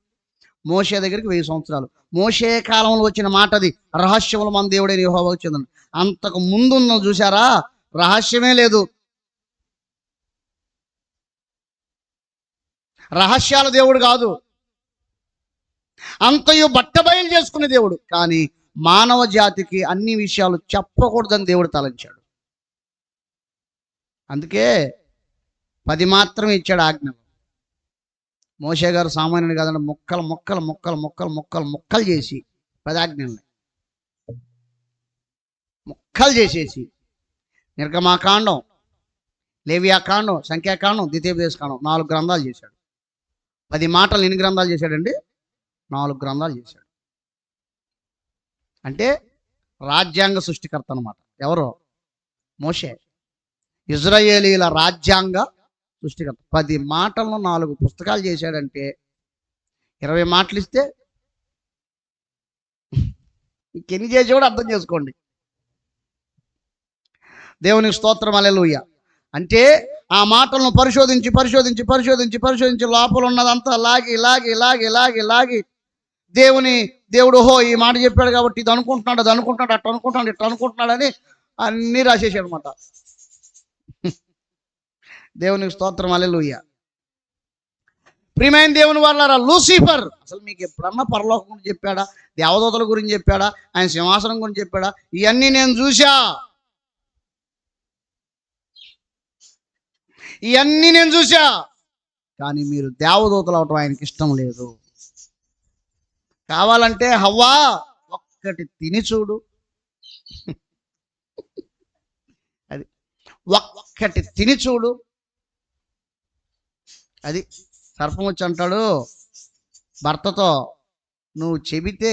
మోషే దగ్గరికి 1000 సంవత్సరాలు. మోషే కాలంలో వచ్చిన మాట అది, రహస్యములు మన దేవుడైన యెహోవాకు చెందును. అంతకు ముందున్న చూసారా, రహస్యమే లేదు. రహస్యాల దేవుడు కాదు, అంతయు బట్టబయలు చేసుకునే దేవుడు. కానీ మానవ జాతికి అన్ని విషయాలు చెప్పకూడదని దేవుడు తలంచాడు. అందుకే 10 మాత్రం ఇచ్చాడు ఆజ్ఞలు. మోషే గారు సామాన్యుడు కాదండి, ముక్కలు చేసి 10 ఆజ్ఞల్ని ముక్కలు చేసేసి నిర్గమాకాండం, లేవియాకాండం, సంఖ్యాకాండం, ద్వితీయోపదేశకాండం 4 గ్రంథాలు చేశాడు. 10 మాటలు ఎన్ని గ్రంథాలు చేశాడండి? 4 గ్రంథాలు చేశాడు. అంటే రాజ్యాంగ సృష్టికర్త అన్నమాట. ఎవరో? మోషే. ఇజ్రాయేలీల రాజ్యాంగ సృష్టికర్త. 10 మాటలను 4 పుస్తకాలు చేశాడంటే 20 మాటలు ఇస్తే ఇంకెన్ని చేసేవాడు అర్థం చేసుకోండి. దేవునికి స్తోత్రం, హల్లెలూయా. అంటే ఆ మాటలను పరిశోధించి లోపల ఉన్నదంతా లాగి దేవుడు హో ఈ మాట చెప్పాడు కాబట్టి ఇది అనుకుంటున్నాడు, అది అనుకుంటున్నాడు, అట్లా అనుకుంటున్నాడు, ఇట్లా అనుకుంటున్నాడని అన్నీ రాసేసాడు అనమాట. దేవునికి స్తోత్రం, హల్లెలూయా. ప్రియమైన దేవుని వాళ్ళారా, లూసిఫర్ అసలు మీకు ఎప్పుడన్నా పరలోకం గురించి చెప్పాడా? దేవదూతల గురించి చెప్పాడా? ఆయన సింహాసనం గురించి చెప్పాడా? ఇవన్నీ నేను చూసా, ఇవన్నీ నేను చూసా. కానీ మీరు దేవదూతలు అవటం ఆయనకి ఇష్టం లేదు. కావాలంటే హవ్వా ఒక్కటి తిని చూడు, అది ఒక్కటి తిని చూడు. అది సర్పం వచ్చి అంటాడు భర్తతో, నువ్వు చెబితే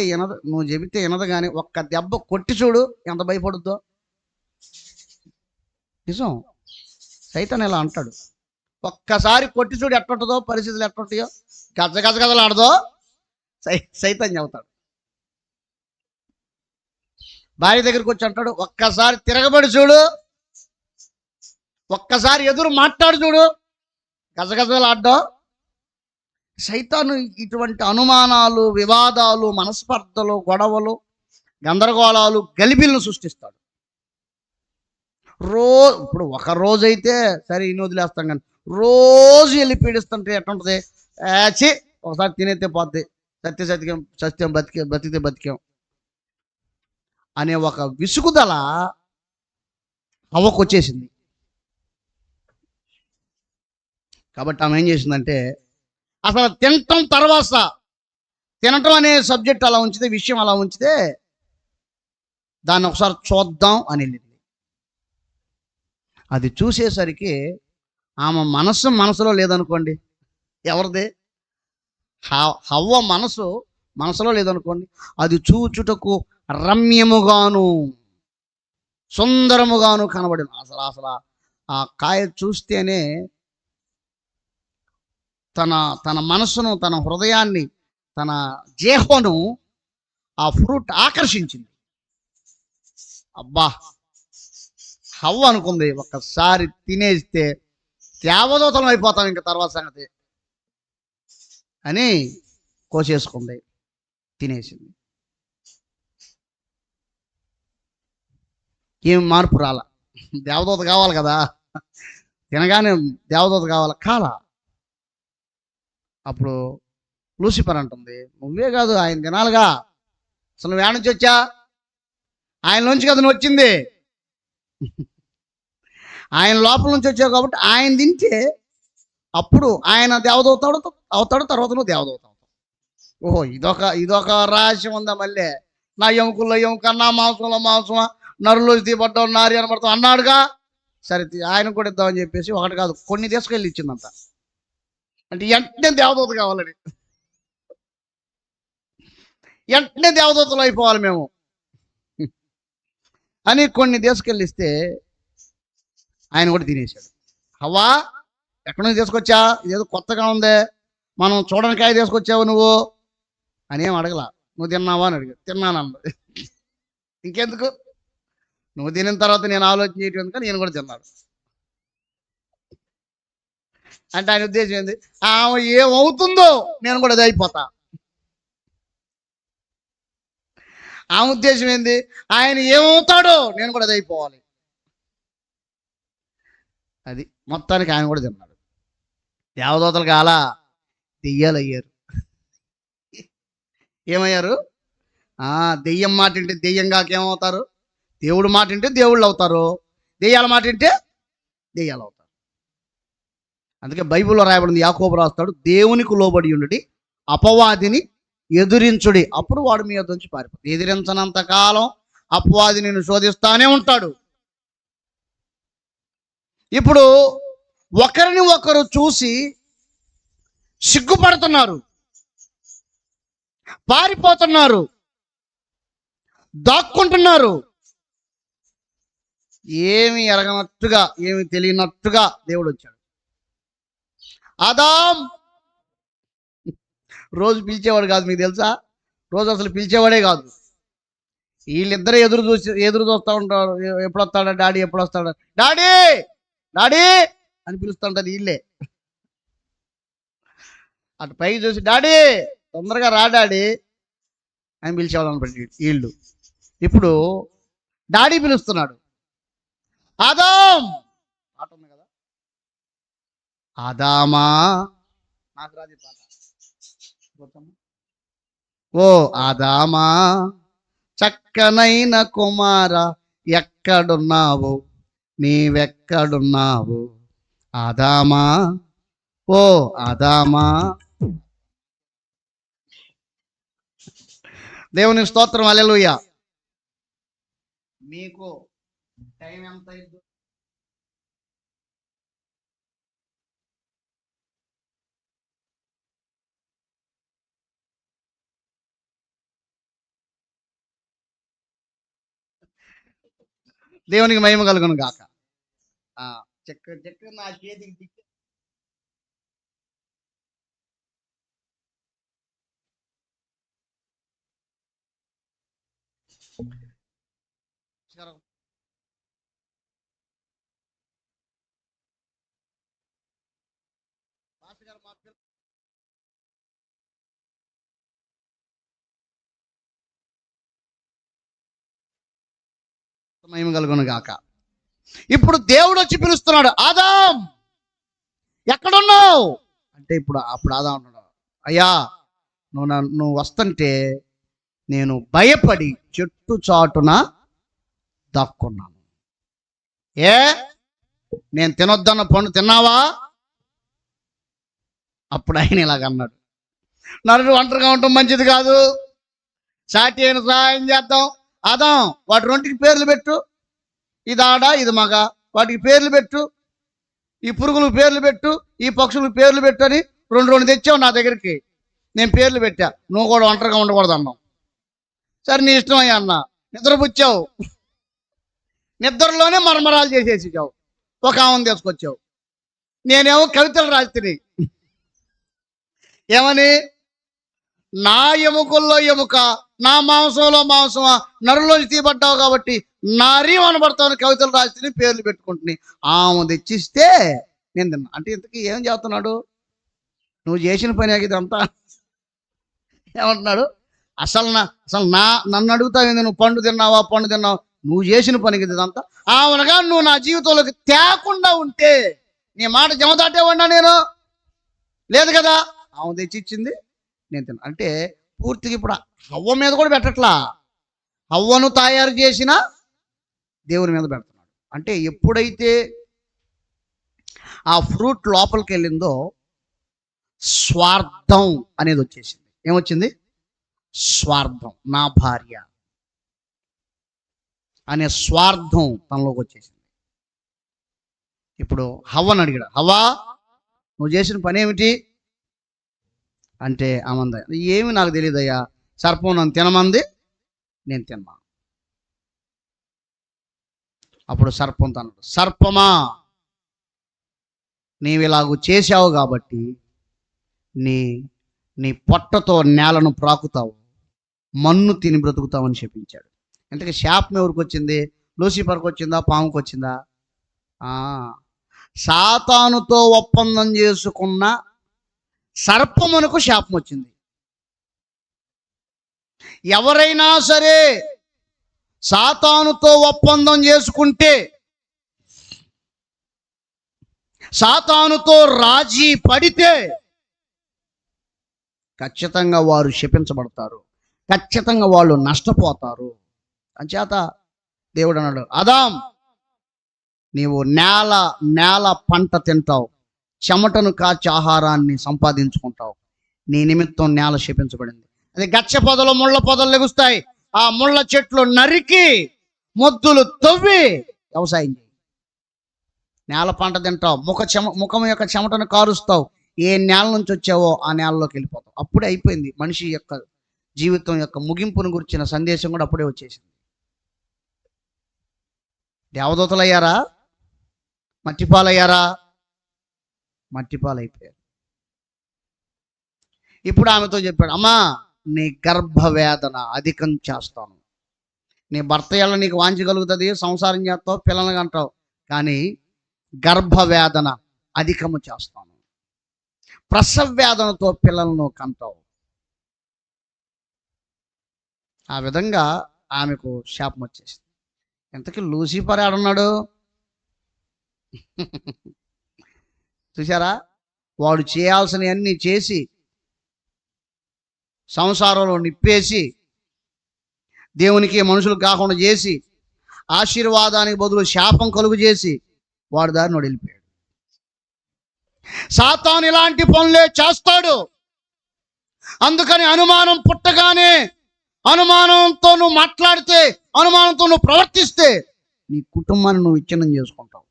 వినదు కానీ ఒక్క దెబ్బ కొట్టి చూడు ఎంత భయపడుద్దో. నిజం, సైతాన్ ఇలా అంటాడు. ఒక్కసారి కొట్టి చూడు ఎట్టుంటుందో, పరిస్థితులు ఎట్టుంటాయో, గజగజగజలాడదో సైతాన్ చెబుతాడు. భార్య దగ్గరికి వచ్చి అంటాడు, ఒక్కసారి తిరగబడి చూడు, ఒక్కసారి ఎదురు మాట్లాడు చూడు, గజగజలాడ్డం. సైతాను ఇటువంటి అనుమానాలు, వివాదాలు, మనస్పర్ధలు, గొడవలు, గందరగోళాలు, గలిబిలను సృష్టిస్తాడు. ఇప్పుడు ఒక రోజైతే సరే ఇన్ని వదిలేస్తాం, కానీ రోజు వెళ్ళి పీడిస్తుంటే ఎట్టుంటుంది? ఒకసారి తినేస్తే పోద్ది, సత్యం బతికితే బతికాం అనే ఒక విసుగుదల హవ్వకు వచ్చేసింది. కాబట్టి ఆమె ఏం చేసిందంటే, అసలు తినటం అనే సబ్జెక్ట్ అలా ఉంచితే, విషయం అలా ఉంచితే, దాన్ని ఒకసారి చూద్దాం అని వెళ్ళింది. అది చూసేసరికి ఆమె మనసులో లేదనుకోండి, ఎవరిది? హవ్వ మనసులో లేదనుకోండి, అది చూచుటకు రమ్యముగాను సుందరముగాను కనబడింది. అసలు ఆ కాయ చూస్తేనే తన మనసును, తన హృదయాన్ని, తన జీహ్వను ఆ ఫ్రూట్ ఆకర్షించింది. అబ్బా, హవ్వ అనుకుంది, ఒక్కసారి తినేస్తే దేవదూతలం అయిపోతాం ఇంకా తర్వాత సంగతి అని కోసేసుకుంది, తినేసింది. ఏం మార్పు రాలా. దేవదూత కావాలి కదా, తినగానే దేవదూత కావాలి, కాలా. అప్పుడు లూసిఫర్ అంటుంది, నువ్వే కాదు ఆయన తినాలిగా, అసలు నువ్వు ఏడ నుంచి వచ్చా? ఆయన నుంచి కదా నువ్వు వచ్చింది, ఆయన లోపల నుంచి వచ్చావు కాబట్టి ఆయన తింటే అప్పుడు ఆయన దేవదూత అవుతాడు, తర్వాత నువ్వు దేవదూత అవుతావు. ఓహో, ఇదొక రహస్యం ఉందా? మళ్ళీ నా ఎముకల్లో ఎముక, నా మాంసంలో మాంసమా, నరులో తీపడ్డావు, నారి అనబడతావు అన్నాడుగా, సరే ఆయన కూడా ఇద్దామని చెప్పేసి ఒకటి కాదు కొన్ని తీసుకెళ్ళి ఇచ్చిందంట. అంటే వెంటనే దేవదూత కావాలని, వెంటనే దేవదూతలు అయిపోవాలి మేము అని కొన్ని తీసుకెళ్ళి ఇస్తే ఆయన కూడా తినేశాడు. హవ్వా, ఎక్కడి నుంచి తీసుకొచ్చా? ఇదేదో కొత్తగా ఉందే, మనం చూడనికాయ తీసుకొచ్చావు నువ్వు అని ఏం అడగలా. నువ్వు తిన్నావా అని అడిగా. తిన్నానన్నది. ఇంకెందుకు, నువ్వు తినిన తర్వాత నేను ఆలోచన చేయటం ఎందుకు, నేను కూడా తిన్నాడు. అంటే ఆయన ఉద్దేశం ఏంది? ఆమె ఏమవుతుందో నేను కూడా అది అయిపోతా. ఆమె ఉద్దేశం ఏంది? ఆయన ఏమవుతాడో నేను కూడా అది అయిపోవాలి. అది మొత్తానికి ఆయన కూడా తిన్నాడు. దేవదూతలు కాలా, దెయ్యాలు అయ్యారు. ఏమయ్యారు? దెయ్యం మాట వింటే దెయ్యంగాక ఏమవుతారు? దేవుడు మాట వింటే దేవుళ్ళు అవుతారు, దెయ్యాల మాట వింటే దెయ్యాలు అవుతారు. అందుకే బైబిల్లో రాయబడింది, యాకోబు రాస్తాడు, దేవునికి లోబడి ఉండుడి, అపవాదిని ఎదురించుడి, అప్పుడు వాడు మీ యొద్ద నుంచి పారిపోతాడు. ఎదిరించనంత కాలం అపవాది నిన్ను శోధిస్తానే ఉంటాడు. ఇప్పుడు ఒకరిని ఒకరు చూసి సిగ్గుపడుతున్నారు, పారిపోతున్నారు, దాక్కుంటున్నారు. ఏమి ఎరగనట్టుగా, ఏమి తెలియనట్టుగా దేవుడు వచ్చాడు. ఆదాం రోజు పిలిచేవాడు కాదు, మీకు తెలుసా? రోజు అసలు పిలిచేవాడే కాదు. వీళ్ళిద్దరే ఎదురు చూస్తూ ఉంటారు, ఎప్పుడు వస్తాడా డాడీ, ఎప్పుడు వస్తాడా డాడీ డాడీ అని పిలుస్తుంటారు వీళ్ళే. అటు పైకి చూసి డాడీ తొందరగా రా డాడీ అని పిలిచేవాళ్ళు అనమాట వీళ్ళు. ఇప్పుడు డాడీ పిలుస్తున్నాడు, ఆదాం ఆట ఉంది కదా, ఆదామా నాకు రాదు ఈ పాట. ఓ ఆదామా చక్కనైన కుమార ఎక్కడున్నావు, నీవెక్కడున్నావు ఆదామా, ఓ ఆదామా. దేవుని స్తోత్రం, హల్లెలూయా. మీకు టైం ఎంత అయింది? దేవునికి మహిమ కలుగును గాక. చెక్క చెక్క నా చేతికి దిక్కు. మహిమ కలుగును గాక. ఇప్పుడు దేవుడు వచ్చి పిలుస్తున్నాడు, ఆదాం ఎక్కడున్నావు అంటే అప్పుడు ఆదాం అన్నాడు, అయ్యా నువ్వు వస్తుంటే నేను భయపడి చెట్టు చాటున దాక్కున్నాను. ఏ నేను తినొద్దన్న పండు తిన్నావా? అప్పుడు ఆయన ఇలాగన్నాడు, నరుడు ఒంటరిగా ఉండటం మంచిది కాదు, సాటి అయిన సహాయం చేద్దాం. ఆదాం వాటి రెంటికి పేర్లు పెట్టు, ఇది ఆడ ఇది మగ, వాటికి పేర్లు పెట్టు, ఈ పురుగులకు పేర్లు పెట్టు, ఈ పక్షులకు పేర్లు పెట్టు అని రెండు తెచ్చావు నా దగ్గరికి, నేను పేర్లు పెట్టా. నువ్వు కూడా ఒంటరిగా ఉండకూడదు అన్నావు. సరే నీ ఇష్టం అయ్యా అన్న. నిద్రపుచ్చావు, నిద్రలోనే మర్మరాలు చేసేసావు, ఒక ఆమెను తీసుకొచ్చావు. నేనేమో కవితలు రాత్రి ఏమని, నా ఎముకల్లో ఎముక, నా మాంసంలో మాంసమా, నరులోంచి తీయబడ్డావు కాబట్టి నారీ అనబడతావు కవితలు రాసి పేర్లు పెట్టుకుంటున్నాయి. ఆమె తెచ్చిస్తే నేను తిన్నా. అంటే ఇంతకీ ఏం చేస్తున్నాడు? నువ్వు చేసిన పని ఇదంతా. ఏమంటున్నాడు? అసలు నన్ను అడుగుతావు, నువ్వు పండు తిన్నావా, పండు తిన్నావు, నువ్వు చేసిన పనికి ఇదంతా. ఆమెనగా నువ్వు నా జీవితంలోకి తేకుండా ఉంటే నీ మాట జమ దాటేవాడినా నేను? లేదు కదా. ఆమె తెచ్చిచ్చింది, నేను తిన్నా. అంటే పూర్తిగా ఇప్పుడు హవ్వ మీద కూడా పెట్టట్లా, హవ్వను తయారు చేసిన దేవుని మీద పెడుతున్నాడు. అంటే ఎప్పుడైతే ఆ ఫ్రూట్ లోపలికి వెళ్ళిందో స్వార్థం అనేది వచ్చేసింది. ఏమొచ్చింది? స్వార్థం. నా భార్య అనే స్వార్థం తనలోకి వచ్చేసింది. ఇప్పుడు హవ్వను అడిగాడు, హవ్వా నువ్వు చేసిన పని ఏమిటి అంటే ఆమంద, ఏమి నాకు తెలియదయ్యా, సర్పం నన్ను తినమంది, నేను తిన్నా. అప్పుడు సర్పం తనడు, సర్పమా నీవు ఇలాగూ చేశావు కాబట్టి నీ పొట్టతో నేలను ప్రాకుతావు, మన్ను తిని బ్రతుకుతావు అని చెప్పించాడు. ఇంతకీ శాపం ఎవరికి వచ్చింది? లూసిఫర్కి వచ్చిందా, పాముకి వచ్చిందా? సాతానుతో ఒప్పందం చేసుకున్న సర్పమునకు శాపం వచ్చింది. ఎవరైనా సరే సాతానుతో ఒప్పందం చేసుకుంటే, సాతానుతో రాజీ పడితే ఖచ్చితంగా వారు శపించబడతారు, ఖచ్చితంగా వాళ్ళు నష్టపోతారు. అంచేత దేవుడు అన్నాడు, ఆదాం నీవు నేల పంట తింటావు, చెమటను కాచి ఆహారాన్ని సంపాదించుకుంటావు, నీ నిమిత్తం నేల శపించబడింది. అది గచ్చ పొదలు ముళ్ళ పొదలు లెగుస్తాయి, ఆ ముళ్ళ చెట్లు నరికి మొద్దులు తవ్వి వ్యవసాయం చేయి. నేల పంట తింటావు, ముఖం యొక్క చెమటను కారుస్తావు, ఏ నేల నుంచి వచ్చావో ఆ నేలలోకి వెళ్ళిపోతావు. అప్పుడే అయిపోయింది. మనిషి యొక్క జీవితం యొక్క ముగింపును గురించిన సందేశం కూడా అప్పుడే వచ్చేసింది. దేవదూతలయ్యారా? మట్టిపాలయ్యారా? మట్టిపాలైపోయారు. ఇప్పుడు ఆమెతో చెప్పాడు, అమ్మా నీ గర్భవేదన అధికం చేస్తాను, నీ భర్త ఎలా నీకు వాంచగలుగుతుంది, సంసారం చేస్తావు, పిల్లల్ని అంటావు, కానీ గర్భవేదన అధికము చేస్తాను, ప్రసవ వేదనతో పిల్లలను కంటావు. ఆ విధంగా ఆమెకు శాపం వచ్చేసింది. ఎంతకీ లూసిఫర్ ఆడున్నాడు చూసారా? వాడు చేయాల్సినవన్నీ చేసి సంసారంలో నిప్పేసి దేవునికి మనుషులు కాకుండా చేసి ఆశీర్వాదానికి బదులు శాపం కలుగు చేసి వాడి దారిని వాడు వెళ్ళిపోయాడు. సాతాను ఇలాంటి పనులే చేస్తాడు. అందుకని అనుమానం పుట్టగానే, అనుమానంతో నువ్వు మాట్లాడితే, అనుమానంతో నువ్వు ప్రవర్తిస్తే నీ కుటుంబాన్ని నువ్వు విచ్ఛిన్నం చేసుకుంటావు.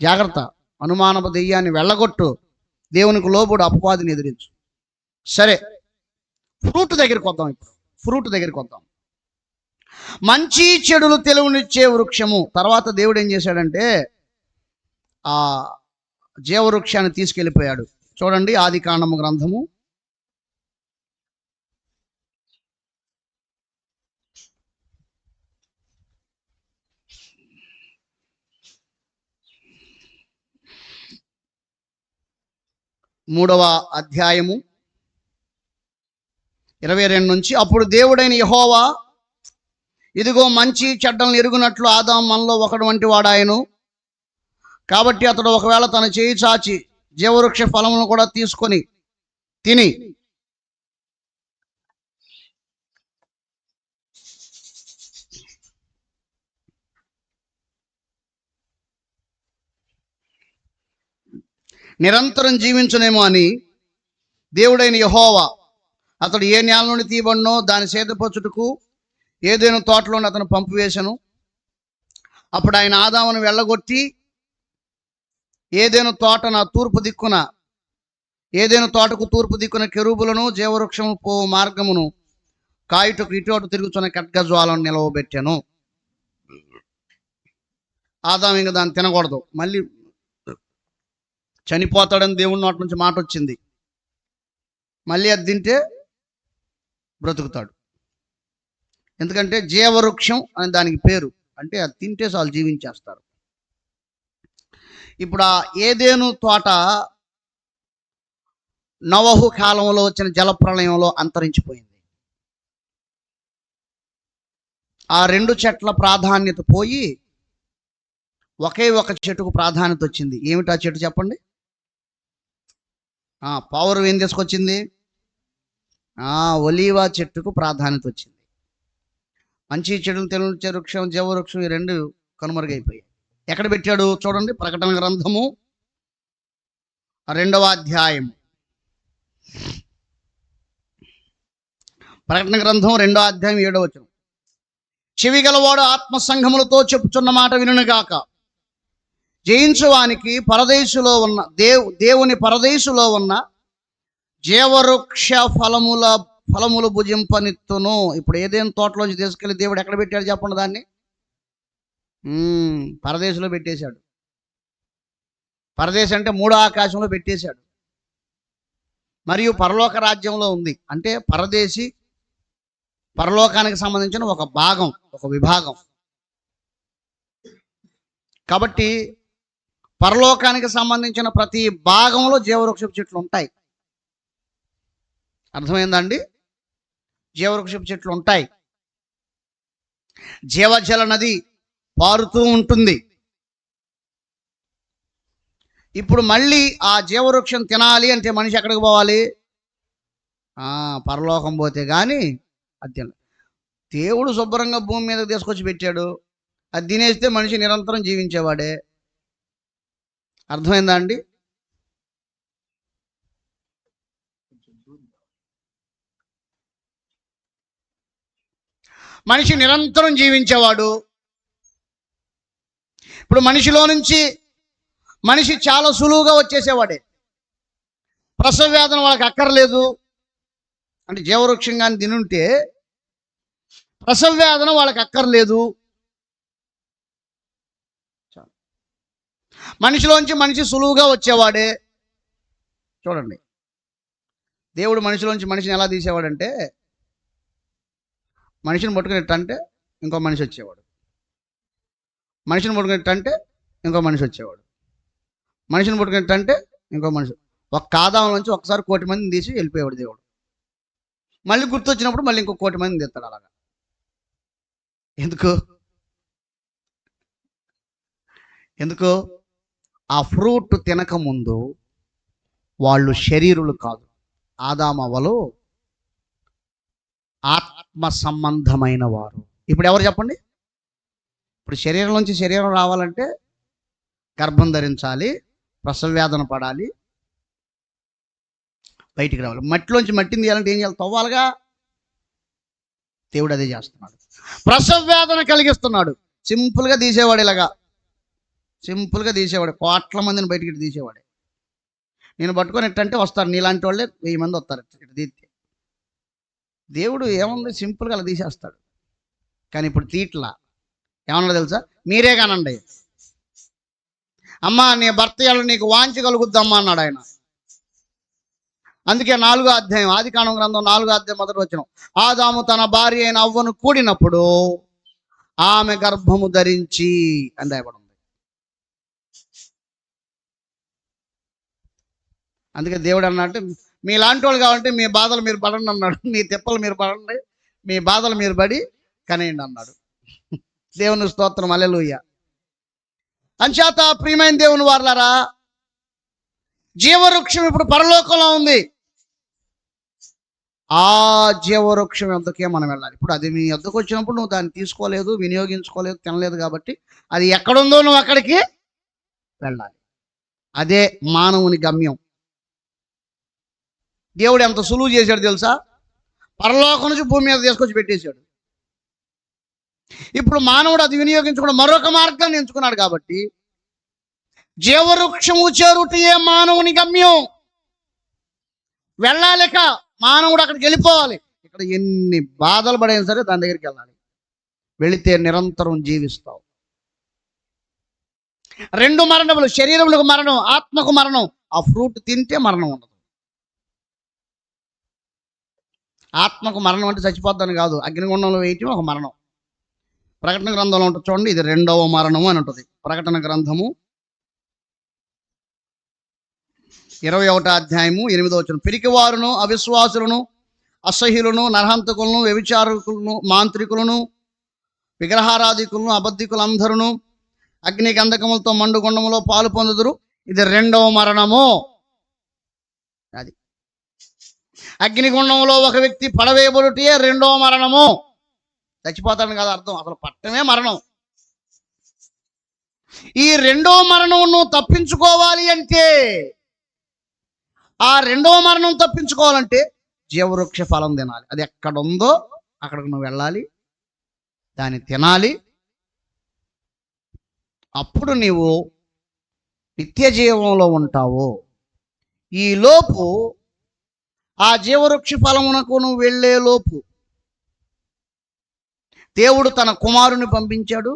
జాగ్రత్త. అనుమానపు దెయ్యాన్ని వెళ్ళగొట్టు, దేవునికి లోబడు, అపవాదిని ఎదిరించు. సరే, ఫ్రూట్ దగ్గరికి వద్దాం. ఇప్పుడు ఫ్రూట్ దగ్గరికి వద్దాం. మంచి చెడులు తెలివినిచ్చే వృక్షము. తర్వాత దేవుడు ఏం చేశాడంటే ఆ జీవవృక్షాన్ని తీసుకెళ్ళిపోయాడు. చూడండి, ఆదికాండము గ్రంథము 3వ అధ్యాయము 22 నుంచి. అప్పుడు దేవుడైన యెహోవా, ఇదిగో మంచి చెడ్డలను ఎరుగునట్లు ఆదాము మనలో ఒకడు వంటి వాడాయను. కాబట్టి అతడు ఒకవేళ తన చేయి చాచి జీవవృక్ష ఫలములను కూడా తీసుకొని తిని నిరంతరం జీవించునేమో అని దేవుడైన యెహోవా అతడు ఏ నేల నుండి తీయబడినో దాని సేదపరచుటకు ఏదైనా తోటలోని అతను పంపివేశను. అప్పుడు ఆయన ఆదామును వెళ్ళగొట్టి ఏదైనా తోటకు తూర్పు దిక్కున కెరూబులను జీవవృక్షము పో మార్గమును కాయుటకు ఇటు అటు తిరుగుతున్న ఖడ్గజ్వాలను నిలవబెట్టాను. ఆదాము ఇంకా దాన్ని తినకూడదు, మళ్ళీ చనిపోతాడని దేవుని నోటి నుంచి మాట వచ్చింది. మళ్ళీ అది తింటే బ్రతుకుతాడు. ఎందుకంటే జీవవృక్షం అని దానికి పేరు. అంటే అది తింటే చాలు జీవించేస్తారు. ఇప్పుడు ఆ ఏదేను తోట నోవహు కాలంలో వచ్చిన జలప్రళయంలో అంతరించిపోయింది. ఆ 2 చెట్ల ప్రాధాన్యత పోయి ఒకే ఒక చెట్టుకు ప్రాధాన్యత వచ్చింది. ఏమిటా చెట్టు చెప్పండి? పౌరం ఏం తీసుకొచ్చింది? ఒలీవా చెట్టుకు ప్రాధాన్యత వచ్చింది. మంచి చెడులు తెలివినిచ్చే వృక్షం, జీవవృక్షం, ఈ 2 కనుమరుగైపోయాయి. ఎక్కడ పెట్టాడు చూడండి, ప్రకటన గ్రంథము 2వ అధ్యాయం. ప్రకటన గ్రంథం 2వ అధ్యాయం 7వ వచనం. చెవిగలవాడు ఆత్మ సంఘములతో చెప్పుచున్న మాట వినుగాక. జయించువానికి పరదేశులో ఉన్న దేవుని పరదేశులో ఉన్న జీవవృక్ష ఫలములు భుజింపనిత్తును. ఇప్పుడు ఏదైనా తోటలోంచి తీసుకెళ్ళి దేవుడు ఎక్కడ పెట్టాడు చెప్పండి దాన్ని? పరదేశంలో పెట్టేశాడు. పరదేశం అంటే 3వ ఆకాశంలో పెట్టేశాడు. మరియు పరలోక రాజ్యంలో ఉంది. అంటే పరదేశి పరలోకానికి సంబంధించిన ఒక భాగం, ఒక విభాగం. కాబట్టి పరలోకానికి సంబంధించిన ప్రతి భాగంలో జీవవృక్షపు చెట్లు ఉంటాయి. అర్థమైందండి? జీవవృక్షపు చెట్లు ఉంటాయి. జీవజల నది పారుతూ ఉంటుంది. ఇప్పుడు మళ్ళీ ఆ జీవవృక్షం తినాలి అంటే మనిషి ఎక్కడికి పోవాలి? పరలోకం పోతే కానీ అది తిన. దేవుడు శుభ్రంగా భూమి మీద తీసుకొచ్చి పెట్టాడు. అది తినేస్తే మనిషి నిరంతరం జీవించేవాడే. అర్థమైందా అండి? మనిషి నిరంతరం జీవించేవాడు. ఇప్పుడు మనిషిలో నుంచి మనిషి చాలా సులువుగా వచ్చేసేవాడే. ప్రసవ వేదన వాళ్ళకి అక్కర్లేదు. అంటే జీవవృక్షం కానీ తినుంటే ప్రసవ వేదన వాళ్ళకి అక్కర్లేదు. మనిషిలోంచి మనిషి సులువుగా వచ్చేవాడే. చూడండి, దేవుడు మనిషిలోంచి మనిషిని ఎలా తీసేవాడంటే, మనిషిని పట్టుకునేటంటే ఇంకో మనిషి వచ్చేవాడు, మనిషిని పట్టుకునేటంటే ఇంకో మనిషి వచ్చేవాడు, మనిషిని పట్టుకునేటంటే ఇంకో మనిషి. ఒక ఆదాము నుంచి ఒకసారి 1,000,000 మందిని తీసి వెళ్ళిపోయేవాడు దేవుడు. మళ్ళీ గుర్తొచ్చినప్పుడు మళ్ళీ ఇంకో 1,000,000 మందిని తీస్తాడు. అలాగా ఎందుకు? ఆ ఫ్రూట్ తినకముందు వాళ్ళు శరీరులు కాదు. ఆదామవ్వలు ఆత్మ సంబంధమైన వారు. ఇప్పుడు ఎవరు చెప్పండి? ఇప్పుడు శరీరం నుంచి శరీరం రావాలంటే గర్భం ధరించాలి, ప్రసవ వేదన పడాలి, బయటికి రావాలి. మట్టిలోంచి మట్టిని తీయాలంటే ఏం చేయాలి? తవ్వాలిగా. దేవుడు అదే చేస్తున్నాడు. ప్రసవ వేదన కలిగిస్తున్నాడు. సింపుల్గా తీసేవాడు, ఇలాగా సింపుల్గా తీసేవాడు. కోట్ల మందిని బయటికి తీసేవాడే. నేను పట్టుకొని ఎట్టంటే వస్తారు, నీలాంటి వాళ్ళే 1000 మంది వస్తారు ఇటు తీస్తే. దేవుడు ఏముంది, సింపుల్గా అలా తీసేస్తాడు. కానీ ఇప్పుడు తీట్లా ఏమన్నా తెలుసా? మీరే కానండి, అమ్మా నీ భర్త ఎలా నీకు వాంఛ కలుగుద్దమ్మా అన్నాడు ఆయన. అందుకే 4వ అధ్యాయం, ఆదికాండం గ్రంథం 4వ అధ్యాయం 1వ వచనం, ఆదాము తన భార్య అయిన అవ్వను కూడినప్పుడు ఆమె గర్భము ధరించి అని రాయబడింది. అందుకే దేవుడు అన్నట్టు మీలాంటి వాళ్ళు కావాలంటే మీ బాధలు మీరు పడండి అన్నాడు. మీ తిప్పలు మీరు పడండి, మీ బాధలు మీరు పడి కనేయండి అన్నాడు. దేవుని స్తోత్రం, హల్లెలూయా. అంచేత ప్రియమైన దేవుని వారలారా, జీవవృక్షం ఇప్పుడు పరలోకంలో ఉంది. ఆ జీవవృక్షం వద్దకే మనం వెళ్ళాలి. ఇప్పుడు అది నీ వద్దకు వచ్చినప్పుడు నువ్వు దాన్ని తీసుకోలేదు, వినియోగించుకోలేదు, తినలేదు కాబట్టి అది ఎక్కడుందో నువ్వు అక్కడికి వెళ్ళాలి. అదే మానవుని గమ్యం. దేవుడు ఎంత సులువు చేశాడు తెలుసా? పరలోకం నుంచి భూమి మీద తీసుకొచ్చి పెట్టేశాడు. ఇప్పుడు మానవుడు అది వినియోగించుకుని మరొక మార్గాన్ని ఎంచుకున్నాడు కాబట్టి జీవవృక్షము చేరుటయే మానవుని గమ్యం. వెళ్ళాలిక మానవుడు అక్కడికి వెళ్ళిపోవాలి. ఇక్కడ ఎన్ని బాధలు పడైనా సరే దాని దగ్గరికి వెళ్ళాలి. వెళితే నిరంతరం జీవిస్తావు. 2 మరణములు, శరీరములకు మరణం, ఆత్మకు మరణం. ఆ ఫ్రూట్ తింటే మరణం ఉండదు. ఆత్మకు మరణం అంటే చచ్చిపోద్దని కాదు, అగ్నిగుండంలో వేయటం ఒక మరణం. ప్రకటన గ్రంథంలో ఉంటుంది చూడండి, ఇది 2వ మరణము అని ఉంటుంది. ప్రకటన గ్రంథము 21వ అధ్యాయము 8వ వచనం, పిరికివారును, అవిశ్వాసులను, అసహ్యులను, నరహంతకులను, వ్యభిచారకులను, మాంత్రికులను, విగ్రహారాధికులను, అబద్ధికులందరూ అగ్ని గంధకములతో మండుగుండములో పాలు పొందుదురు. ఇది 2వ మరణము. అది అగ్నిగుండంలో ఒక వ్యక్తి పడవేయబడుటే 2వ మరణము. చచ్చిపోతాడని కాదు అర్థం, అసలు పట్టమే మరణం. ఈ 2వ మరణం నువ్వు తప్పించుకోవాలి అంటే, ఆ 2వ మరణం తప్పించుకోవాలంటే జీవవృక్ష ఫలం తినాలి. అది ఎక్కడ ఉందో అక్కడికి నువ్వు వెళ్ళాలి, దాన్ని తినాలి. అప్పుడు నీవు నిత్య జీవంలో ఉంటావు. ఈ లోపు ఆ జీవవృక్ష ఫలమునకు నువ్వు వెళ్ళే లోపు దేవుడు తన కుమారుని పంపించాడు.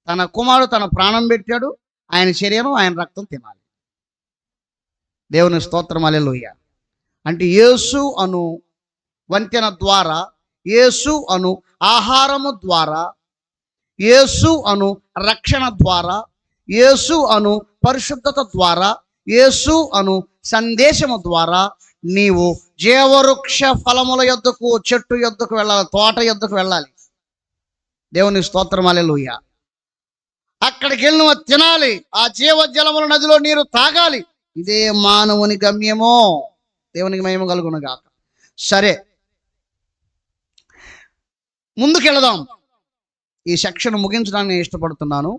తన కుమారుడు తన ప్రాణం పెట్టాడు. ఆయన శరీరం, ఆయన రక్తం తినాలి. దేవుని స్తోత్రం, హల్లెలూయా. అంటే యేసు అను వంతెన ద్వారా, యేసు అను ఆహారము ద్వారా, యేసు అను రక్షణ ద్వారా, యేసు అను పరిశుద్ధత ద్వారా, యేసు అను సందేశము ద్వారా నీవు జీవవృక్ష ఫలముల యొద్దకు, చెట్టు యొద్దకు వెళ్ళాలి, తోట యొద్దకు వెళ్ళాలి. దేవుని స్తోత్రం, హల్లెలూయా. అక్కడికి వెళ్ళి నువ్వు తినాలి. ఆ జీవజలముల నదిలో నీరు తాగాలి. ఇదే మానవుని గమ్యమో. దేవునికి మహిమ కలుగును గాక. సరే, ముందుకెళదాం. ఈ సెక్షన్ ముగించడానికి నేను ఇష్టపడుతున్నాను.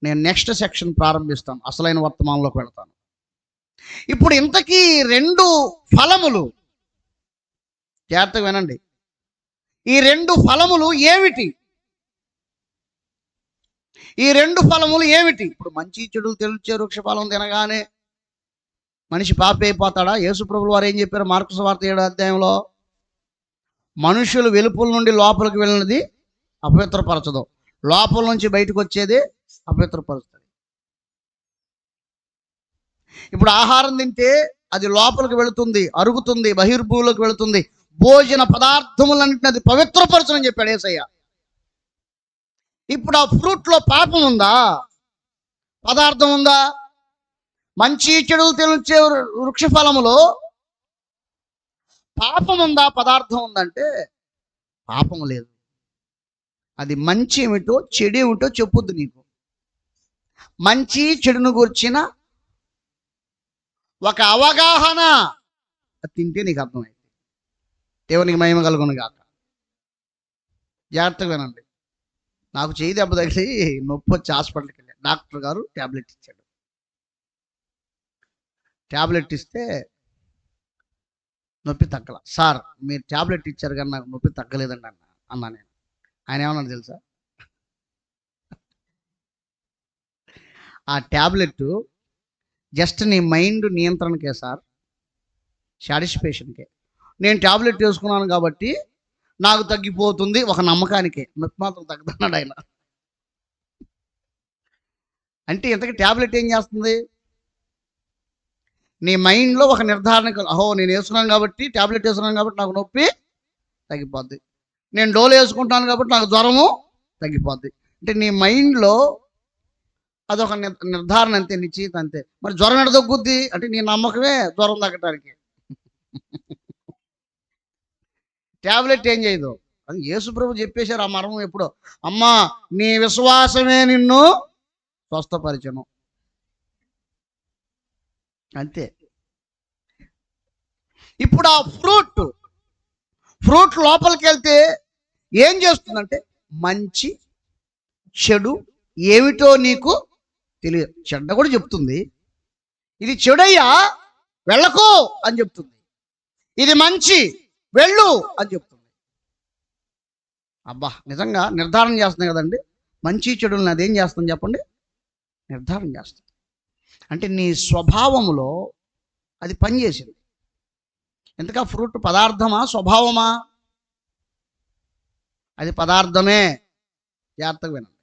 నేను నెక్స్ట్ సెక్షన్ ప్రారంభిస్తాను, అసలైన వర్తమానంలోకి వెళ్తాను. ఇప్పుడు ఇంతకీ 2 ఫలములు, జాగ్రత్తగా వినండి. ఈ 2 ఫలములు ఏమిటి? ఈ 2 ఫలములు ఏమిటి? ఇప్పుడు మంచి చెడులు తెలిసే వృక్ష ఫలం తినగానే మనిషి పాపి అయిపోతాడా? యేసు ప్రభువు వారు ఏం చెప్పారు? మార్కు సువార్త 7వ అధ్యాయంలో, మనుషులు వెలుపల నుండి లోపలికి వెళ్ళినది అపవిత్రపరచదు, లోపల నుంచి బయటకు వచ్చేది అపవిత్రపరుస్తుంది. ఇప్పుడు ఆహారం తింటే అది లోపలికి వెళుతుంది, అరుగుతుంది, బహిర్భూలోకి వెళుతుంది. భోజన పదార్థములన్నింటినీ అది పవిత్రపరచని చెప్పాడు యేసయ్య. ఇప్పుడు ఆ ఫ్రూట్లో పాపం ఉందా? పదార్థం ఉందా? మంచి చెడులు తెలిసే వృక్ష ఫలములో పాపం ఉందా? పదార్థం ఉందంటే పాపం లేదు. అది మంచి ఏమిటో చెడు ఏమిటో చెప్పుద్దు నీకు. మంచి చెడును గూర్చిన ఒక అవగాహన. అది తింటే నీకు అర్థమైంది. దేవునికి మహిమ కలుగును గాక. జాగ్రత్తగా వినండి. నాకు చేయి దెబ్బ తగిలి నొప్పి వచ్చి హాస్పిటల్కి వెళ్ళాను. డాక్టర్ గారు ట్యాబ్లెట్ ఇచ్చాడు. ట్యాబ్లెట్ ఇస్తే నొప్పి తగ్గల. సార్ మీరు ట్యాబ్లెట్ ఇచ్చారు కానీ నాకు నొప్పి తగ్గలేదండి అన్నా నేను. ఆయన ఏమన్నాడు తెలుసా? ఆ ట్యాబ్లెట్ జస్ట్ నీ మైండ్ నియంత్రణకే సార్, సాటిస్ఫాక్షన్కే. నేను ట్యాబ్లెట్ వేసుకున్నాను కాబట్టి నాకు తగ్గిపోతుంది ఒక నమ్మకానికే, నొప్పి మాత్రం తగ్గదన్నాడు ఆయన. అంటే ఇంతకీ ట్యాబ్లెట్ ఏం చేస్తుంది? నీ మైండ్లో ఒక నిర్ధారణ, అహో నేను వేసుకున్నాను కాబట్టి, ట్యాబ్లెట్ వేసుకున్నాను కాబట్టి నాకు నొప్పి తగ్గిపోద్ది, నేను డోలు వేసుకుంటాను కాబట్టి నాకు జ్వరము తగ్గిపోద్ది. అంటే నీ మైండ్లో అదొక నిర్ధారణ, అంతే, నిశ్చయిత, అంతే. మరి జ్వరం ఎడ తగ్గుద్ది అంటే నీ నమ్మకమే జ్వరం తగ్గటానికి. ట్యాబ్లెట్ ఏం చేయదు. అది యేసుప్రభు చెప్పేశారు ఆ మర్మం ఎప్పుడో. అమ్మా నీ విశ్వాసమే నిన్ను స్వస్థపరిచను, అంతే. ఇప్పుడు ఆ ఫ్రూట్ లోపలికి వెళ్తే ఏం చేస్తుందంటే మంచి చెడు ఏమిటో నీకు తెలియదు. చెడ్డ కూడా చెప్తుంది, ఇది చెడయ్యా వెళ్ళకు అని చెప్తుంది, ఇది మంచి వెళ్ళు అని చెప్తుంది. అబ్బా నిజంగా నిర్ధారణ చేస్తుంది కదండి. మంచి చెడులను అదేం చేస్తుంది చెప్పండి? నిర్ధారణ చేస్తుంది. అంటే నీ స్వభావములో అది పనిచేసింది. ఎందుక ఫ్రూట్ పదార్థమా స్వభావమా? అది పదార్థమే. జాగ్రత్తగా వినండి,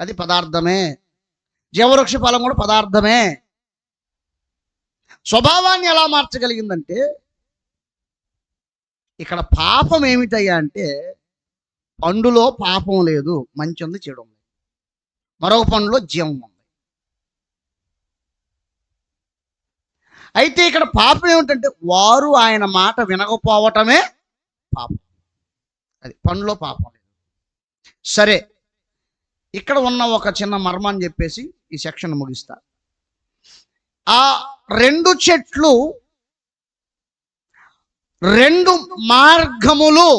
అది పదార్థమే. జీవవృక్ష ఫలం కూడా పదార్థమే. స్వభావాన్ని ఎలా మార్చగలిగిందంటే, ఇక్కడ పాపం ఏమిటయ్యా అంటే, పండులో పాపం లేదు, మంచి ఉంది చెడు ఉంది, మరొక పండులో జీవం ఉంది. అయితే ఇక్కడ పాపం ఏమిటంటే, వారు ఆయన మాట వినకపోవటమే పాపం. అది పండులో పాపం లేదు. సరే, ఇక్కడ ఉన్న ఒక చిన్న మర్మాన్ని చెప్పేసి ఈ సెక్షన్ ముగిస్తా. ఆ రెండు చెట్లు, రెండు మార్గములు.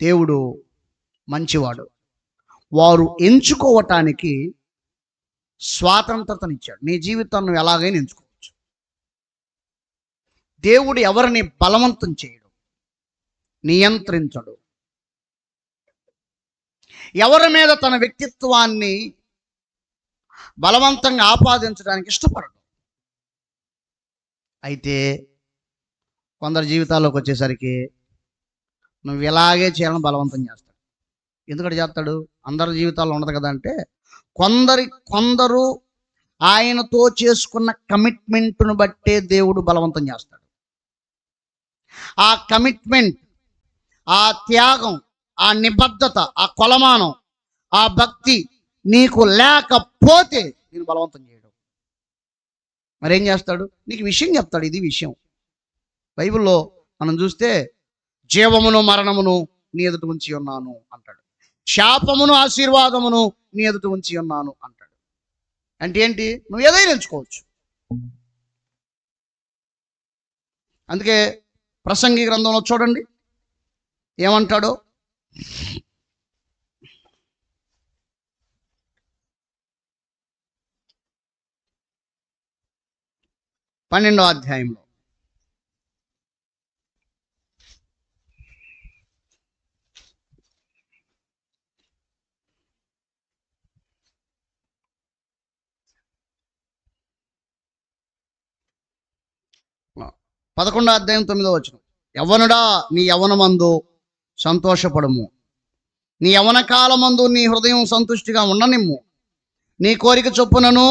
దేవుడు మంచివాడు, వారు ఎంచుకోవటానికి స్వాతంత్రతనిచ్చాడు. నీ జీవితాన్ని నువ్వు ఎలాగైనా ఎంచుకోవచ్చు. దేవుడు ఎవరిని బలవంతం చేయడు, నియంత్రించడు. ఎవరి మీద తన వ్యక్తిత్వాన్ని బలవంతంగా ఆపాదించడానికి ఇష్టపడడు. అయితే కొందరి జీవితాల్లోకి వచ్చేసరికి నువ్వు ఇలాగే చేయాలని బలవంతం చేస్తాడు. ఎందుకంటే చేస్తాడు? అందరి జీవితాల్లో ఉండదు కదా. అంటే కొందరు ఆయనతో చేసుకున్న కమిట్మెంట్ను బట్టే దేవుడు బలవంతం చేస్తాడు. ఆ కమిట్మెంట్, ఆ త్యాగం, ఆ నిబద్ధత, ఆ కొలమానం, ఆ భక్తి నీకు లేకపోతే నేను బలవంతం చేయడం. మరేం చేస్తాడు? నీకు విషయం చెప్తాడు. ఇది విషయం. బైబిల్లో మనం చూస్తే జీవమును మరణమును నీ ఎదుట ఉంచి ఉన్నాను అంటాడు, శాపమును ఆశీర్వాదమును నీ ఎదుట ఉంచి ఉన్నాను అంటాడు. అంటే ఏంటి? నువ్వు ఏదైనా ఎంచుకోవచ్చు. అందుకే ప్రసంగి గ్రంథంలో చూడండి ఏమంటాడో. 12వ అధ్యాయంలో పదకొండో అధ్యాయం 9వ వచనం. యవ్వనుడా నీ యవ్వనమందు సంతోషపడము, నీ యవ్వన కాలమందు నీ హృదయం సంతుష్టిగా ఉండనిమ్ము, నీ కోరిక చొప్పునను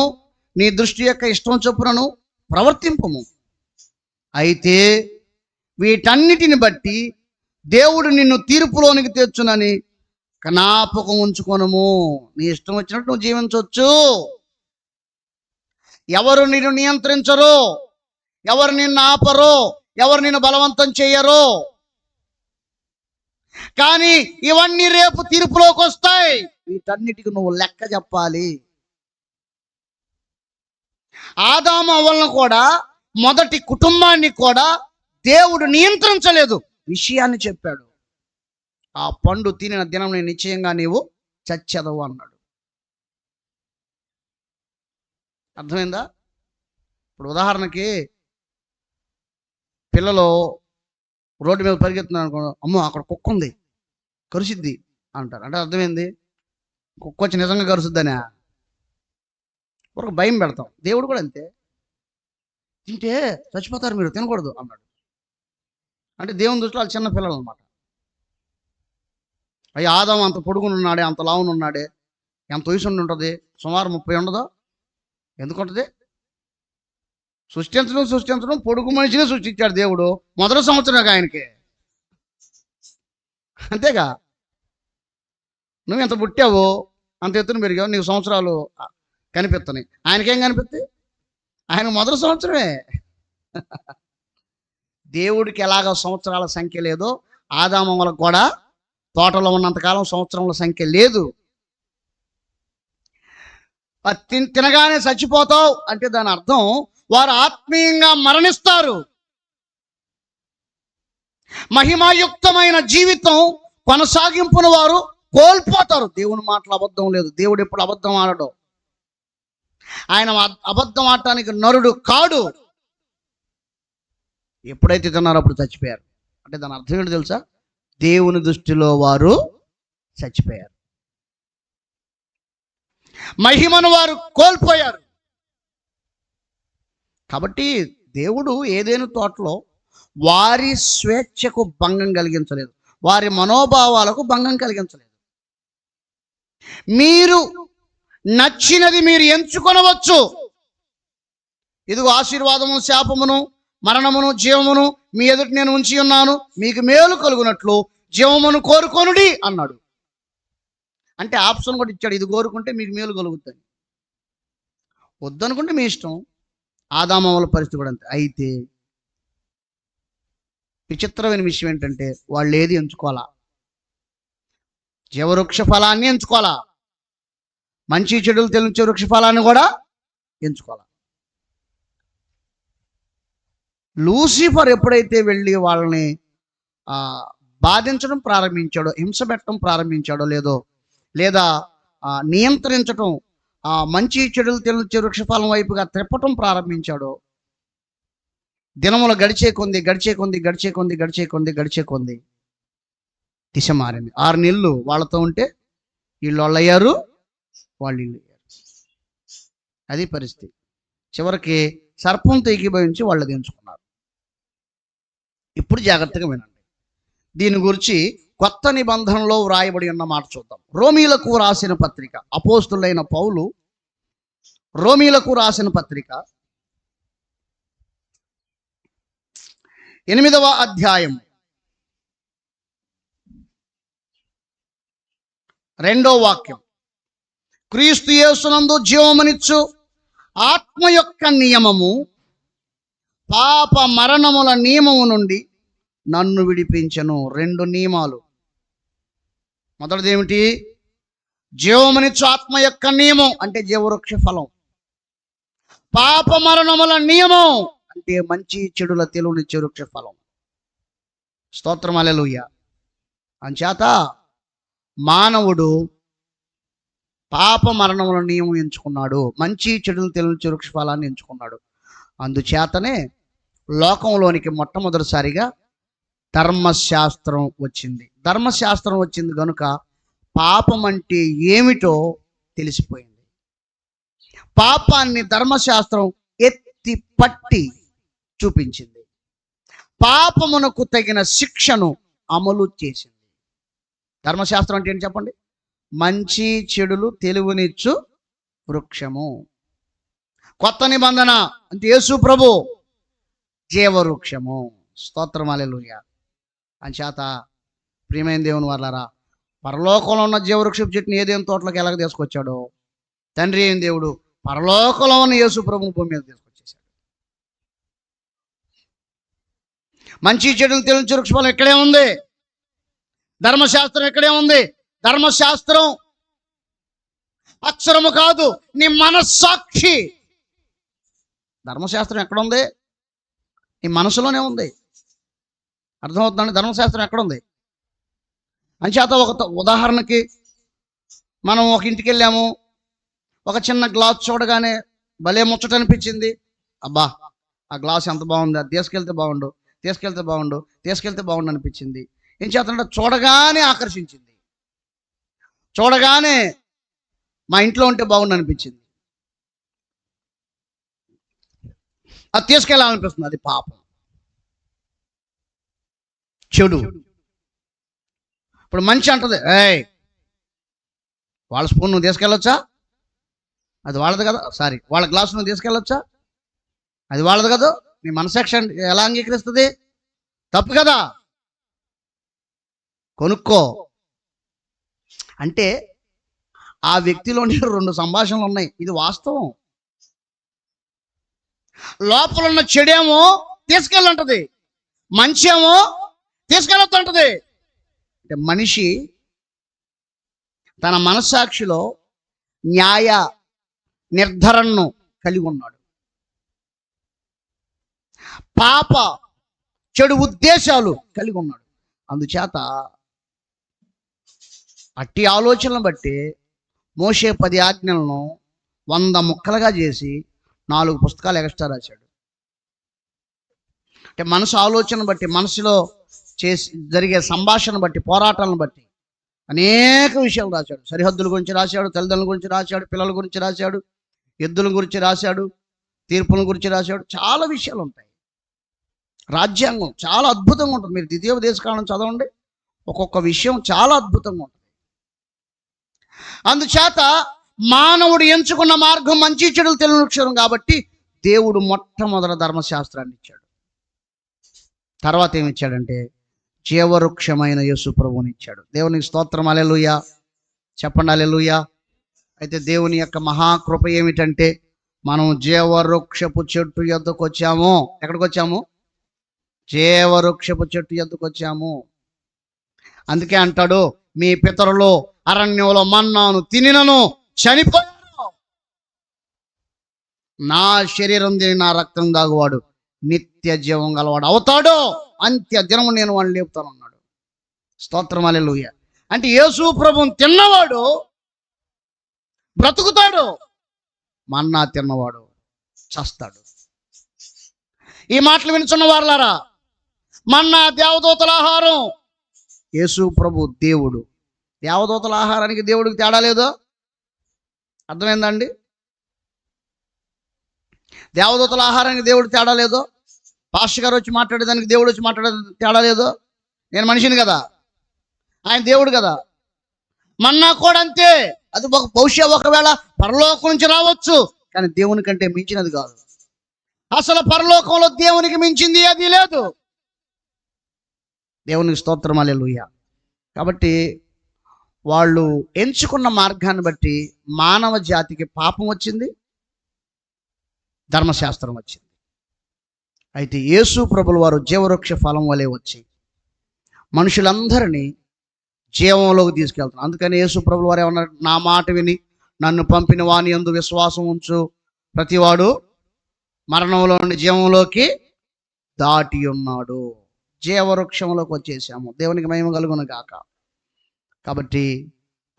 నీ దృష్టి యొక్క ఇష్టం చొప్పునను ప్రవర్తింపము. అయితే వీటన్నిటిని బట్టి దేవుడు నిన్ను తీర్పులోనికి తెచ్చునని జ్ఞాపకం ఉంచుకొనుము. నీ ఇష్టం వచ్చినట్టు నువ్వు జీవించవచ్చు. ఎవరు నిన్ను నియంత్రించరు, ఎవరు నిన్ను ఆపరు, ఎవరు నిన్ను బలవంతం చేయరు. కానీ ఇవన్నీ రేపు తీర్పులోకి వస్తాయి. వీటన్నిటికి నువ్వు లెక్క చెప్పాలి. ఆదాము అవ్వలను కూడా, మొదటి కుటుంబాన్ని కూడా దేవుడు నియంత్రించలేదు, విషయాన్ని చెప్పాడు. ఆ పండు తినిన దినం నిశ్చయంగా నీవు చచ్చెదవు అన్నాడు. అర్థమైందా? ఇప్పుడు ఉదాహరణకి పిల్లలు రోడ్డు మీద పరిగెత్తున్నారు అనుకో, అమ్మో అక్కడ కుక్క ఉంది కరుసిద్ది అంటారు. అంటే అర్థమైంది, కుక్క వచ్చి నిజంగా కరుసిద్దనే ఒక భయం పెడతాం. దేవుడు కూడా అంతే, తింటే చచ్చిపోతారు మీరు, తినకూడదు అన్నాడు. అంటే దేవుని దృష్టిలో వాళ్ళు చిన్న పిల్లలు అనమాట. అయ్యి ఆదాం అంత పొడుగుని ఉన్నాడే, అంత లావును ఉన్నాడే, ఎంత వయసు ఉంటుంది, సుమారు 30 ఉండదో, ఎందుకు ఉంటుంది? సృష్టించడం పొడుగు మనిషిని సృష్టించాడు దేవుడు మొదటి సంవత్సరం ఆయనకి, అంతేగా. నువ్వు ఎంత పుట్టావో అంత ఎత్తున పెరిగావు, నీకు సంవత్సరాలు కనిపిస్తున్నాయి, ఆయనకేం కనిపిస్తాయి? ఆయన మొదటి సంవత్సరమే. దేవుడికి ఎలాగ సంవత్సరాల సంఖ్య లేదో ఆదామములకు కూడా తోటలో ఉన్నంతకాలం సంవత్సరముల సంఖ్య లేదు. తినగానే చచ్చిపోతావు అంటే దాని అర్థం వారు ఆత్మీయంగా మరణిస్తారు. మహిమాయుక్తమైన జీవితం కొనసాగింపును వారు కోల్పోతారు. దేవుని మాటలు అబద్ధం లేదు, దేవుడు ఎప్పుడు అబద్ధం ఆడడు, ఆయన అబద్ధం ఆడటానికి నరుడు కాడు. ఎప్పుడైతే తిన్నారో అప్పుడు చచ్చిపోయారు. అంటే దాని అర్థం ఏంటో తెలుసా? దేవుని దృష్టిలో వారు చచ్చిపోయారు, మహిమను వారు కోల్పోయారు. కాబట్టి దేవుడు ఏదైనా తోటలో వారి స్వేచ్ఛకు భంగం కలిగించలేదు, వారి మనోభావాలకు భంగం కలిగించలేదు. మీరు నచ్చినది మీరు ఎంచుకొనవచ్చు. ఇదిగో ఆశీర్వాదము, శాపమును, మరణమును, జీవమును మీ ఎదుట నేను ఉంచి ఉన్నాను, మీకు మేలు కలుగునట్లు జీవమును కోరుకొనుడి అన్నాడు. అంటే ఆప్షన్ కూడా ఇచ్చాడు, ఇది కోరుకుంటే మీకు మేలు కలుగుతుంది, వద్దనుకుంటే మీ ఇష్టం. ఆదామవల పరిస్థితి కూడా అంతే. అయితే విచిత్రమైన విషయం ఏంటంటే వాళ్ళు ఏది ఎంచుకోవాలా? జీవవృక్ష ఫలాన్ని ఎంచుకోవాలా, మంచి చెడులు తెలిసే వృక్ష ఫలాన్ని కూడా ఎంచుకోవాలా. లూసిఫర్ ఎప్పుడైతే వెళ్ళి వాళ్ళని బాధించడం ప్రారంభించాడో, హింస పెట్టడం ప్రారంభించాడో లేదా నియంత్రించడం, మంచి చెడులు తెలిసే వృక్షఫలం వైపుగా త్రిప్పటం ప్రారంభించాడో, దినములు గడిచే కొంది దిశ మారింది. 6 నెలలు వాళ్ళతో ఉంటే వీళ్ళు అయ్యారు, వాళ్ళు ఇల్లు అయ్యారు. అది పరిస్థితి. చివరికి సర్పంతో ఏకీభవించి వాళ్ళు దించుకున్నారు. ఇప్పుడు జాగ్రత్తగా వినండి. దీని గురించి కొత్త నిబంధనలో వ్రాయబడి ఉన్న మాట చూద్దాం. రోమీలకు రాసిన పత్రిక, అపోస్తులైన పౌలు రోమీలకు రాసిన పత్రిక 8వ అధ్యాయం 2వ వాక్యం. క్రీస్తు యేసునందు జీవమునిచ్చు ఆత్మ యొక్క నియమము పాప మరణముల నియమము నుండి నన్ను విడిపించెను. 2 నియమాలు. మొదటిది ఏమిటి? జీవమునిచ్చు ఆత్మ యొక్క నియమం అంటే జీవవృక్ష ఫలం. పాప మరణముల నియమం అంటే మంచి చెడుల తెలివినిచ్చే వృక్ష ఫలం. స్తోత్రం, హల్లెలూయా. అంచేత మానవుడు పాప మరణముల నియమం ఎంచుకున్నాడు, మంచి చెడులు తెలివినిచ్చే వృక్ష ఫలాన్ని ఎంచుకున్నాడు. అందుచేతనే లోకంలోనికి మొట్టమొదటిసారిగా ధర్మశాస్త్రం వచ్చింది. ధర్మశాస్త్రం వచ్చింది కనుక పాపం అంటే ఏమిటో తెలిసిపోయింది. పాపాన్ని ధర్మశాస్త్రం ఎత్తి పట్టి చూపించింది. పాపమునకు తగిన శిక్షను అమలు చేసింది. ధర్మశాస్త్రం అంటే ఏంటి చెప్పండి? మంచి చెడులు తెలివినిచ్చు వృక్షము. కొత్త నిబంధన అంటే యేసు ప్రభు జీవవృక్షము. స్తోత్రం, హల్లెలూయా. అంచేత ప్రియమైన దేవుని వారలారా, పరలోకంలో ఉన్న జీవవృక్షపు చెట్టుని ఏదేం తోటలోకి ఎలాగ తీసుకొచ్చాడో తండ్రి అయిన దేవుడు పరలోకంలో ఉన్న యేసు ప్రభుని భూమి మీద తీసుకొచ్చేసాడు. మంచి చెడులు తెలియని వృక్షఫలం ఇక్కడే ఉంది, ధర్మశాస్త్రం ఇక్కడే ఉంది. ధర్మశాస్త్రం అక్షరము కాదు, నీ మనస్సాక్షి. ధర్మశాస్త్రం ఎక్కడుంది? నీ మనసులోనే ఉంది. అర్థమవుతుందండి? ధర్మశాస్త్రం ఎక్కడుంది? అంచేత ఒక ఉదాహరణకి, మనం ఒక ఇంటికి వెళ్ళాము, ఒక చిన్న గ్లాస్ చూడగానే భలే ముచ్చట అనిపించింది. అబ్బా, ఆ గ్లాస్ ఎంత బాగుంది, అది తీసుకెళ్తే బాగుండు, తీసుకెళ్తే బాగుండు, తీసుకెళ్తే బాగుండు అనిపించింది. ఏం చేస్తుంటే చూడగానే ఆకర్షించింది, చూడగానే మా ఇంట్లో ఉంటే బాగుండు అనిపించింది. అది తీసుకెళ్ళాలనిపిస్తుంది. అది పాపం, చెడు. ఇప్పుడు మంచి అంటది, ఏయ్ వాళ్ళ స్పూన్ నువ్వు తీసుకెళ్ళొచ్చా? అది వాళ్ళది కదా. సారీ, వాళ్ళ గ్లాసు నువ్వు తీసుకెళ్ళొచ్చా? అది వాళ్ళది కదా. నీ మనసాక్షి ఎలా అంగీకరిస్తుంది? తప్పు కదా, కొనుక్కో అంటే. ఆ వ్యక్తిలోని 2 సంభాషణలు ఉన్నాయి. ఇది వాస్తవం. లోపల ఉన్న చెడేమో తీసుకెళ్ళంటది, మంచి ఏమో తీసుకెళ్ళొద్దంటది. అంటే మనిషి తన మనస్సాక్షిలో న్యాయ నిర్ధారణను కలిగి ఉన్నాడు. పాప చెడు ఉద్దేశాలు కలిగి ఉన్నాడు. అందుచేత అట్టి ఆలోచనలను బట్టి మోషే 10 ఆజ్ఞలను 100 ముక్కలుగా చేసి 4 పుస్తకాలు ఎక్స్ట్రా రాశాడు. అంటే మనసు ఆలోచన బట్టి, మనసులో చేసి జరిగే సంభాషణ బట్టి, పోరాటాలను బట్టి అనేక విషయాలు రాశాడు. సరిహద్దుల గురించి రాశాడు, తల్లిదండ్రుల గురించి రాశాడు, పిల్లల గురించి రాశాడు, ఎద్దుల గురించి రాశాడు, తీర్పుల గురించి రాశాడు. చాలా విషయాలు ఉంటాయి. రాజ్యాంగం చాలా అద్భుతంగా ఉంటుంది. మీరు ద్వితీయోపదేశకాండం చదవండి, ఒక్కొక్క విషయం చాలా అద్భుతంగా ఉంటుంది. అందుచేత మానవుడు ఎంచుకున్న మార్గం మంచి చెడులు తెలియని కాబట్టి దేవుడు మొట్టమొదటి ధర్మశాస్త్రాన్ని ఇచ్చాడు. తర్వాత ఏమి ఇచ్చాడంటే జీవవృక్షమైన యేసు ప్రభువుని ఇచ్చాడు. దేవునికి స్తోత్రం, హల్లెలూయా. చెప్పండి హల్లెలూయా. అయితే దేవుని యొక్క మహాకృప ఏమిటంటే మనం జీవవృక్షపు చెట్టు యొద్దకు వచ్చాము. ఎక్కడికి వచ్చాము? జీవవృక్షపు చెట్టు యొద్దకు వచ్చాము. అందుకే అంటాడు, మీ పితరులు అరణ్యంలో మన్నాను తినినను చనిపోయారు, నా శరీరం తిని నా రక్తం దాగువాడు నిత్య జీవం గలవాడు అవుతాడు, అంత్య దినము నేను వాడిని లేపుతాను అన్నాడు. స్తోత్రం, హల్లెలూయా. అంటే యేసు ప్రభువుని తిన్నవాడు బ్రతుకుతాడు, మన్నా తిన్నవాడు చస్తాడు. ఈ మాటలు వినుచున్న వారలారా, మన్నా దేవదూతల ఆహారం, యేసు ప్రభు దేవుడు. దేవదూతల ఆహారానికి దేవుడికి తేడా లేదో? అర్థమైందండి? దేవదూతల ఆహారానికి దేవుడికి తేడా లేదో? పాస్టర్ గారు వచ్చి మాట్లాడేదానికి దేవుడు వచ్చి మాట్లాడే తేడా లేదో? నేను మనిషిని కదా, ఆయన దేవుడు కదా. మన్నా కూడా అంతే. అది బహుశా ఒకవేళ పరలోకం నుంచి రావచ్చు, కానీ దేవుని కంటే మించినది కాదు. అసలు పరలోకంలో దేవునికి మించింది అది లేదు. దేవునికి స్తోత్రం, హల్లెలూయా. కాబట్టి వాళ్ళు ఎంచుకున్న మార్గాన్ని బట్టి మానవ జాతికి పాపం వచ్చింది, ధర్మశాస్త్రం వచ్చింది. అయితే యేసు ప్రభుల వారు జీవవృక్ష ఫలం వలె వచ్చి మనుషులందరినీ జీవంలోకి తీసుకెళ్తున్నారు. అందుకని యేసు ప్రభుల వారు ఏమన్నారు? నా మాట విని నన్ను పంపిన వాని యందు విశ్వాసం ఉంచు ప్రతివాడు మరణంలో నుండి జీవంలోకి దాటి ఉన్నాడు. జీవవృక్షంలోకి వచ్చేసాము. దేవునికి మహిమ కలుగును గాక. కాబట్టి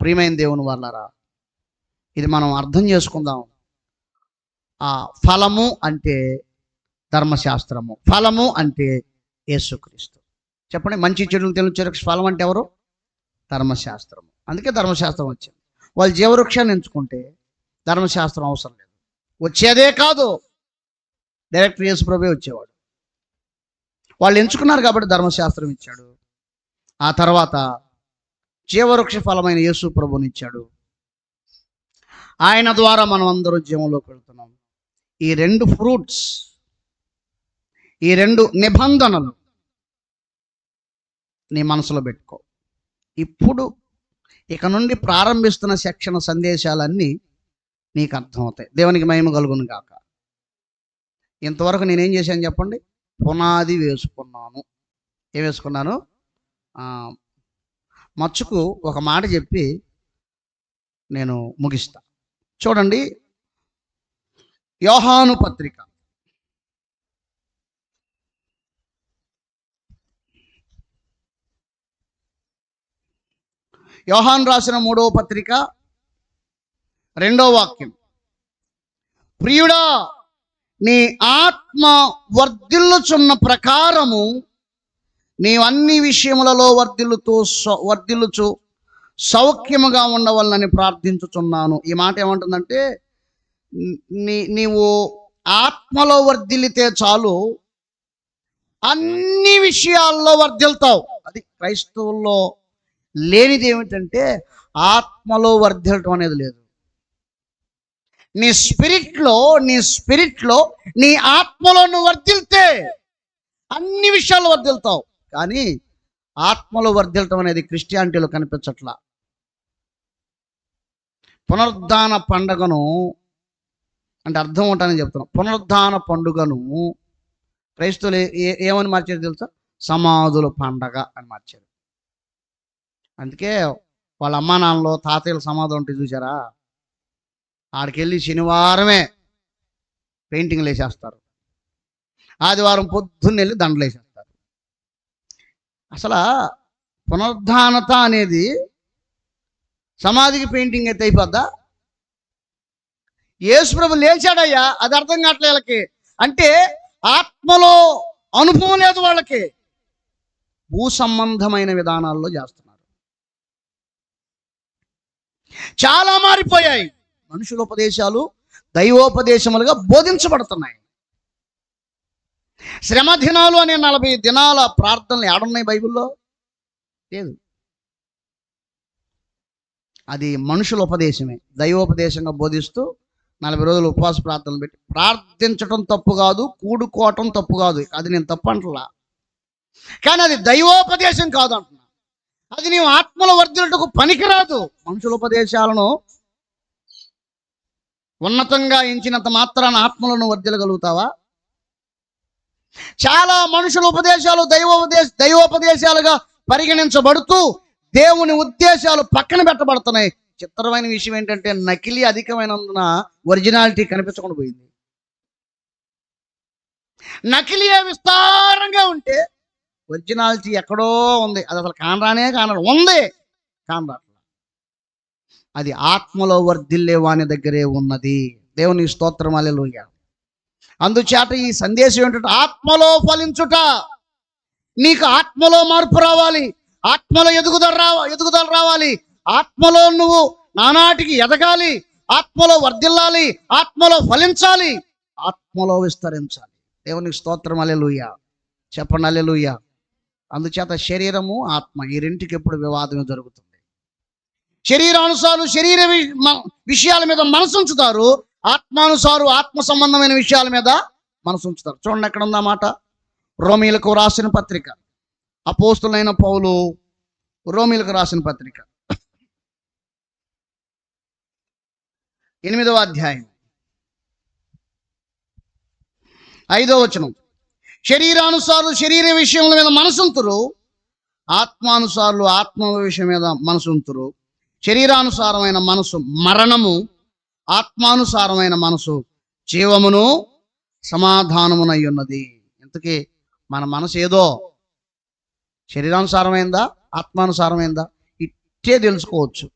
ప్రియమైన దేవుని వాళ్ళారా, ఇది మనం అర్థం చేసుకుందాం. ఆ ఫలము అంటే ధర్మశాస్త్రము, ఫలము అంటే యేసుక్రీస్తు. చెప్పండి, మంచి చెడులు తెలియచే ఫలం అంటే ఎవరు? ధర్మశాస్త్రము. అందుకే ధర్మశాస్త్రం వచ్చింది. వాళ్ళు జీవవృక్షాన్ని ఎంచుకుంటే ధర్మశాస్త్రం అవసరం లేదు. వచ్చేదే కాదు, డైరెక్ట్ యేసు ప్రభువే వచ్చేవాడు. వాళ్ళు ఎంచుకున్నారు కాబట్టి ధర్మశాస్త్రం ఇచ్చాడు. ఆ తర్వాత జీవవృక్ష ఫలమైన యేసు ప్రభుని ఇచ్చాడు. ఆయన ద్వారా మనం అందరూ జీవంలోకి వెళ్తున్నాం. ఈ 2 ఫ్రూట్స్, ఈ 2 నిబంధనలు నీ మనసులో పెట్టుకో. ఇప్పుడు ఇక నుండి ప్రారంభిస్తున్న సెక్షన్ సందేశాలన్నీ నీకు అర్థమవుతాయి. దేవునికి మహిమ కలుగును గాక. ఇంతవరకు నేనేం చేశాను చెప్పండి? పునాది వేసుకున్నాను. ఏం వేసుకున్నాను? మచ్చుకు ఒక మాట చెప్పి నేను ముగిస్తా. చూడండి, యోహాను పత్రిక యోహాను రాసిన 3వ పత్రిక 2వ వాక్యం. ప్రియుడా, నీ ఆత్మ వర్ధిల్లుచున్న ప్రకారము నీవు అన్ని విషయములలో వర్ధిల్లుచు సౌఖ్యముగా ఉండవాలని ప్రార్థించుచున్నాను. ఈ మాట ఏమంటుందంటే, నీవు ఆత్మలో వర్ధిల్లితే చాలు, అన్ని విషయాల్లో వర్ధిల్తావు. అది క్రైస్తవుల్లో లేనిది ఏమిటంటే ఆత్మలో వర్ధిల్లటం అనేది లేదు. నీ స్పిరిట్లో నీ ఆత్మలో నువ్వు వర్ధిల్తే అన్ని విషయాల్లో వర్ధిల్తావు. కానీ ఆత్మలో వర్ధిల్లటం అనేది క్రిస్టియానిటీలో కనిపించట్లా. పునరుద్ధాన పండుగను అంటే అర్థం ఉంటానని చెప్తున్నాం. పునరుద్ధాన పండుగను క్రైస్తవులు ఏమని మార్చారు తెలుసా? సమాధుల పండగ అని మార్చారు. అందుకే వాళ్ళ అమ్మా నాన్నలో తాతయ్యల సమాధులు ఉంటే చూసారా, ఆడికెళ్ళి శనివారమే పెయింటింగ్లు వేసేస్తారు, ఆదివారం పొద్దున్న వెళ్ళి దండలు వేసేస్తారు. అసలు పునరుద్ధానత అనేది సమాధికి పెయింటింగ్ అయితే అయిపోద్దా? యేసుప్రభు లేచాడయ్యా, అది అర్థం కావట్లే వాళ్ళకి. అంటే ఆత్మలో అనుభవం లేదు వాళ్ళకి, భూ సంబంధమైన విధానాల్లో చేస్తున్నారు. చాలా మారిపోయాయి. మనుషుల ఉపదేశాలు దైవోపదేశములుగా బోధించబడుతున్నాయి. శ్రమ దినాలు అనే 40 దినాల ప్రార్థనలు ఏడున్నాయి బైబిల్లో? లేదు. అది మనుషుల ఉపదేశమే, దైవోపదేశంగా బోధిస్తూ 40 రోజులు ఉపవాస ప్రార్థనలు పెట్టి ప్రార్థించటం తప్పు కాదు, కూడుకోవటం తప్పు కాదు, అది నేను తప్పు అంటలా. కానీ అది దైవోపదేశం కాదు అంటున్నా. అది నీవు ఆత్మలో వర్ధిల్లుటకు పనికిరాదు. మనుషుల ఉపదేశాలను ఉన్నతంగా ఎంచినంత మాత్రాన ఆత్మలను వర్ధిల్లగలుగుతావా? చాలా మనుషుల ఉపదేశాలు దైవోపదేశాలుగా పరిగణించబడుతూ దేవుని ఉద్దేశాలు పక్కన పెట్టబడుతున్నాయి. చిత్రమైన విషయం ఏంటంటే నకిలీ అధికమైనందున ఒరిజినాలిటీ కనిపించకుండా పోయింది. నకిలీ విస్తారంగా ఉంటే ఒరిజినాలిటీ ఎక్కడో ఉంది. అది అసలు కానరాదు, ఉంది కానరాట్లా. అది ఆత్మలో వర్ధిల్లే వాని దగ్గరే ఉన్నది. దేవుని స్తోత్రం, హల్లెలూయా. అందుచేత ఈ సందేశం ఏంటంటే ఆత్మలో ఫలించుట. నీకు ఆత్మలో మార్పు రావాలి, ఆత్మలో ఎదుగుదల రావాలి, ఆత్మలో నువ్వు నానాటికి ఎదగాలి, ఆత్మలో వర్ధిల్లాలి, ఆత్మలో ఫలించాలి, ఆత్మలో విస్తరించాలి. దేవునికి స్తోత్రం, హల్లెలూయా. చెప్పండి హల్లెలూయా. అందుచేత శరీరము ఆత్మ ఈ రెంటికి ఎప్పుడు వివాదం జరుగుతుంది. శరీరానుసారు శరీర విషయాల మీద మనసు ఉంచుతారు, ఆత్మానుసారు ఆత్మ సంబంధమైన విషయాల మీద మనసు ఉంచుతారు. చూడండి ఎక్కడ ఉందా మాట. రోమీలకు రాసిన పత్రిక, అపోస్తులైన పౌలు రోమీలకు రాసిన పత్రిక 8వ అధ్యాయం 5వ వచనం. శరీరానుసారులు శరీర విషయముల మీద మనసుంతురు, ఆత్మానుసారులు ఆత్మ విషయం మీద మనసుంతురు. శరీరానుసారమైన మనసు మరణము, ఆత్మానుసారమైన మనసు జీవమును సమాధానమునై ఉన్నది. ఇంతకీ మన మనసు ఏదో శరీరానుసారమైందా ఆత్మానుసారమైందా ఇట్టే తెలుసుకోవచ్చు.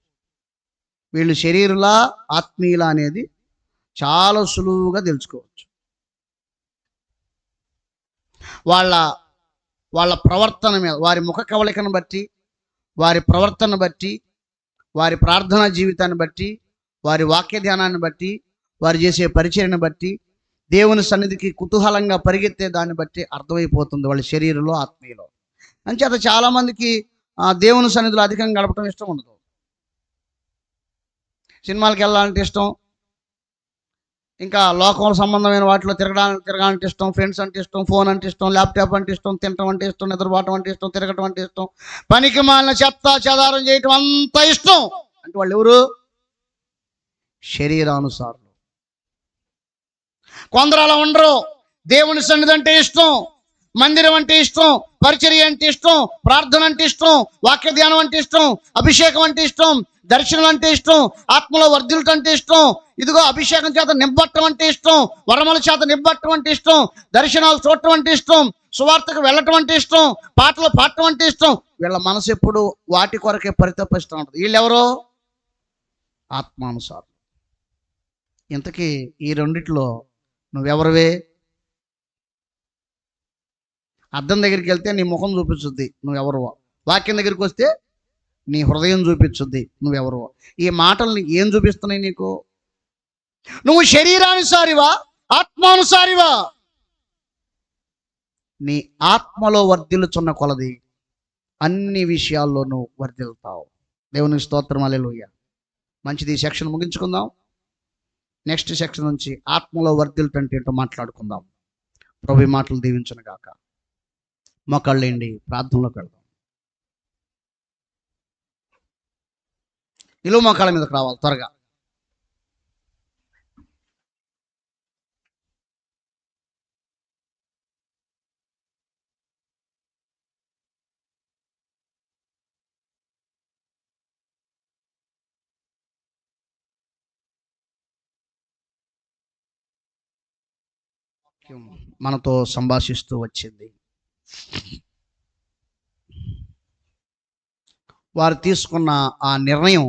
వీళ్ళు శరీరులా ఆత్మీయులా అనేది చాలా సులువుగా తెలుసుకోవచ్చు. వాళ్ళ ప్రవర్తన మీద, వారి ముఖ కవళికను బట్టి, వారి ప్రవర్తన బట్టి, వారి ప్రార్థనా జీవితాన్ని బట్టి, వారి వాక్య ధ్యానాన్ని బట్టి, వారు చేసే పరిచర్యను బట్టి, దేవుని సన్నిధికి కుతూహలంగా పరిగెత్తే దాన్ని బట్టి అర్థమైపోతుంది వాళ్ళ శరీరంలో ఆత్మీయులో. అంచేత చాలామందికి దేవుని సన్నిధిలో అధికంగా గడపడం ఇష్టం ఉండదు. సినిమాలకు వెళ్ళాలంటే ఇష్టం, ఇంకా లోకం సంబంధమైన వాటిలో తిరగాలంటే ఇష్టం, ఫ్రెండ్స్ అంటే ఇష్టం, ఫోన్ అంటే ఇష్టం, ల్యాప్టాప్ అంటే ఇష్టం, తినటం అంటే ఇష్టం, నిద్రపోవటం అంటే ఇష్టం, తిరగటం అంటే ఇష్టం, పనికి మాలిన చెత్త చెదారం చేయటం అంత ఇష్టం. అంటే వాళ్ళు ఎవరు? శరీరానుసారులు. కొందరు అలా ఉండరు. దేవుని సన్నిధి అంటే ఇష్టం, మందిరం అంటే ఇష్టం, పరిచర్య అంటే ఇష్టం, ప్రార్థన అంటే ఇష్టం, వాక్య ధ్యానం అంటే ఇష్టం, అభిషేకం అంటే ఇష్టం, దర్శనం అంటే ఇష్టం, ఆత్మలో వర్ధిల్లటం అంటే ఇష్టం, ఇదిగో అభిషేకం చేత నింపట్టడం అంటే ఇష్టం, వరముల చేత నింపట్టడం అంటే ఇష్టం, దర్శనాలు చూడటం అంటే ఇష్టం, సువార్తకు వెళ్ళటం అంటే ఇష్టం, పాటలు పాడటం అంటే ఇష్టం. వీళ్ళ మనసు ఎప్పుడు వాటి కొరకే పరితపిస్తూ ఉంటుంది. వీళ్ళెవరో ఆత్మానుసారం. ఇంతకీ ఈ రెండిట్లో నువ్వెవరివే? అద్దం దగ్గరికి వెళ్తే నీ ముఖం చూపించుద్ది నువ్వెవరువో, వాక్యం దగ్గరికి వస్తే నీ హృదయం చూపించుద్ది నువ్వెవరువో. ఈ మాటల్ని ఏం చూపిస్తున్నాయి నీకు? నువ్వు శరీరానుసారివా, ఆత్మానుసారివా? నీ ఆత్మలో వర్ధిల్లుచున్న కొలది అన్ని విషయాల్లో నువ్వు వర్ధిల్తావు. దేవునికి స్తోత్రం, హల్లెలూయా. మంచిది, ఈ సెక్షన్ ముగించుకుందాం. నెక్స్ట్ సెక్షన్ నుంచి ఆత్మలో వర్ధిల్లుటంటే ఏంటో మాట్లాడుకుందాం. ప్రభు ఈ మాటలు దీవించును గాక. మోకాళ్ళేండి, ప్రార్థనలోకి వెళ్దాం. నిలువు మోకాళ్ళ మీదకి రావాలి త్వరగా. మనతో సంభాషిస్తూ వచ్చింది. వారు తీసుకున్న ఆ నిర్ణయం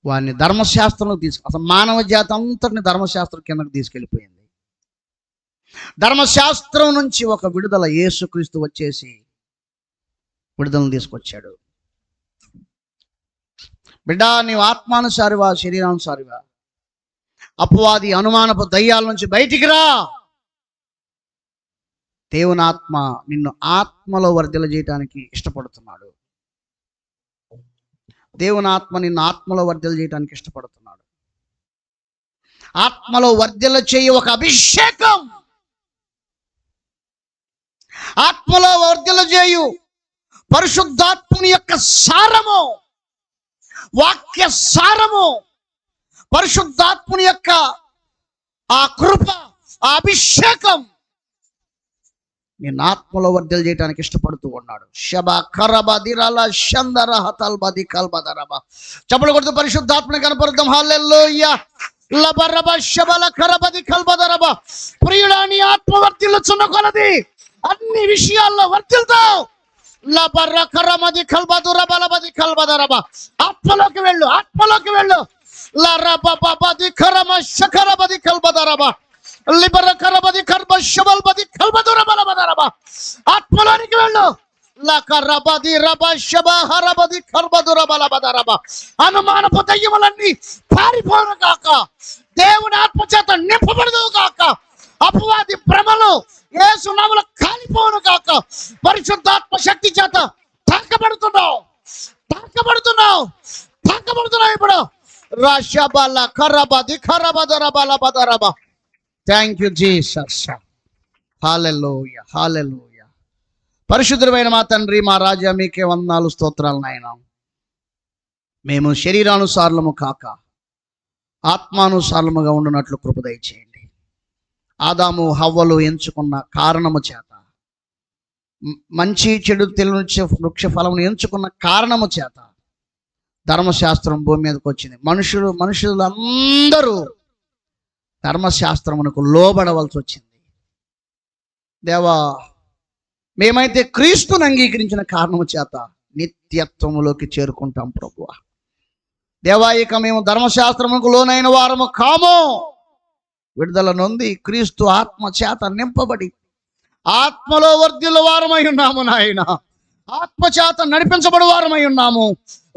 వారిని ధర్మశాస్త్రంలో అసలు మానవ జాతి అంతటిని ధర్మశాస్త్రం కిందకు తీసుకెళ్ళిపోయింది. ధర్మశాస్త్రం నుంచి ఒక విడుదల యేసుక్రీస్తు వచ్చేసి విడుదలను తీసుకొచ్చాడు. బిడ్డా, నీవు ఆత్మానుసారివా, శరీరానుసారివా? అపవాది అనుమానపు దయ్యాల నుంచి బయటికి రా. దేవుని ఆత్మ నిన్ను ఆత్మలో వర్ధిల్ల చేయడానికి ఇష్టపడుతున్నాడు. దేవుని ఆత్మ నిన్ను ఆత్మలో వర్ధిల్ల చేయడానికి ఇష్టపడుతున్నాడు. ఆత్మలో వర్ధిల్ల చేయి ఒక అభిషేకం, ఆత్మలో వర్ధిల్ల చేయు పరిశుద్ధాత్ముని యొక్క సారము, వాక్య సారము, పరిశుద్ధాత్ముని యొక్క ఆ కృప, ఆ అభిషేకం నేను ఆత్మలో వర్ధిల్ల చేయడానికి ఇష్టపడుతూ ఉన్నాడు. శబా కరబదిరాల షందర హతల్బది కల్బదరబా. చప్పలు కొడుతూ పరిశుద్ధాత్మని కనపరుద్దాం. హల్లెలూయా. లబరబ శబల కరబది కల్బదరబా. ప్రియుడా, నీ ఆత్మ వర్ధిల్లుచున్న కొలది అన్ని విషయాల్లో వర్ధిల్తావు. లబర్ర కరమది కల్బదుర బలబది కల్బదరబా. ఆత్మలోకి వెళ్ళు, ఆత్మలోకి వెళ్ళు. లరబబది కరమ శకరబది కల్బదరబా. లిబర కరబది కర్బ శబల్బది కల్బదుర బలబదరబా. ఆత్మలోనికి వెళ్ళు. లకరబది రబ శబ హరబది కర్బదుర బలబదరబా. అనుమానపు దయ్యములన్నీ పారిపోను గాక. దేవుని ఆత్మ చేత నింపబడదు గాక. అపవాది భ్రమలు యేసు నామములో కాలిపోను గాక. పరిశుద్ధాత్మ శక్తి చేత తాకబడుతున్నావు ఇప్పుడు. రషబల కరబది కరబదుర బలబదరబా. Thank you Jesus. Hallelujah, hallelujah. పరిశుద్ధమైన మా తండ్రి, మా రాజా, మీకే వందనాలు, స్తోత్రాలు నాయన. మేము శరీరానుసారము కాక ఆత్మానుసారముగా ఉండునట్లు కృప దయచేయండి. ఆదాము హవ్వలు ఎంచుకున్న కారణము చేత, మంచి చెడు తెలియనిచ్చే వృక్ష ఫలమును ఎంచుకున్న కారణము చేత ధర్మశాస్త్రం భూమి మీదకి వచ్చింది. మనుషులందరూ ధర్మశాస్త్రమునకు లోబడవలసి వచ్చింది. దేవా, మేమైతే క్రీస్తుని అంగీకరించిన కారణము చేత నిత్యత్వములోకి చేరుకుంటాం ప్రభువా. దేవా, ఇక మేము ధర్మశాస్త్రమునకు లోనైన వారము కాము. విడుదల నొంది క్రీస్తు ఆత్మ చేత నింపబడి ఆత్మలో వర్ధిల్ల వారమై ఉన్నాము నాయన. ఆత్మ చేత నడిపించబడు వారమై ఉన్నాము.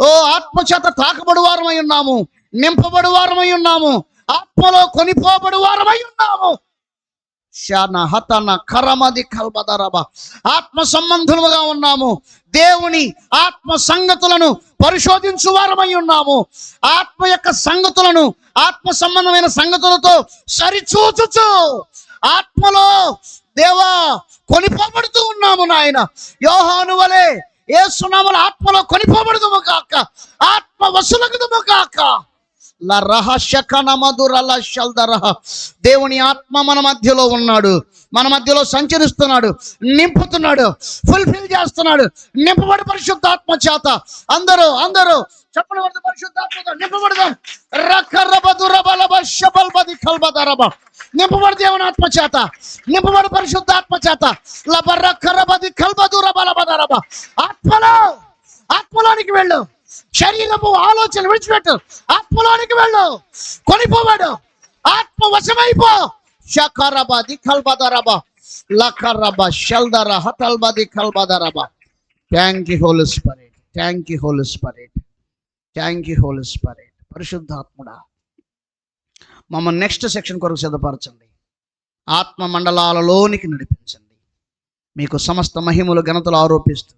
ఓ ఆత్మ చేత తాకబడు వారమై ఉన్నాము, నింపబడు వారమై ఉన్నాము, ఆత్మలో కొనిపోబడు వారమై ఉన్నాము. ఆత్మ సంబంధులుగా ఉన్నాము. దేవుని ఆత్మ సంగతులను పరిశోధించు వారమై ఉన్నాము. ఆత్మ యొక్క సంగతులను ఆత్మ సంబంధమైన సంగతులతో సరిచూచుచు ఆత్మలో దేవా కొనిపోబడుతూ ఉన్నాము నాయన. యోహాను వలె యేసు నామములో ఆత్మలో కొనిపోబడుదుము కాక, ఆత్మ వశులగుదుము కాక. ల రహస్యకన మధుర ల శల్దరహ. దేవుని ఆత్మ మన మధ్యలో ఉన్నాడు, మన మధ్యలో సంచరిస్తున్నాడు, నింపుతున్నాడు, ఫుల్ఫిల్ చేస్తున్నాడు. నింపబడి పరిశుద్ధాత్మ చేత అందరూ అందరూ చెప్పని వద్ద పరిశుద్ధాత్మతో నింపబడదాం. నింపబడి దేవుని ఆత్మ చేత, నింపబడి పరిశుద్ధాత్మ చేత. ఆత్మలో ఆత్మలోనికి వెళ్ళు, శరీరపు ఆలోచన విడిచిపెట్టు, ఆత్మలోనికి వెళ్ళు. కొనిపోవాడు, ఆత్మ వశమైపో. షకరబది కల్బదరబ లకరబ షల్దర హతల్బది కల్బదరబ. Thank you holy spirit, thank you holy spirit, thank you holy spirit. పరిశుద్ధాత్ముడా, మమ్మల్ని నెక్స్ట్ సెక్షన్ కొరకు సిద్ధపరచండి. ఆత్మ మండలాలలోనికి నడిపించండి. మీకు సమస్త మహిమలు ఘనతలు ఆరోపిస్తూ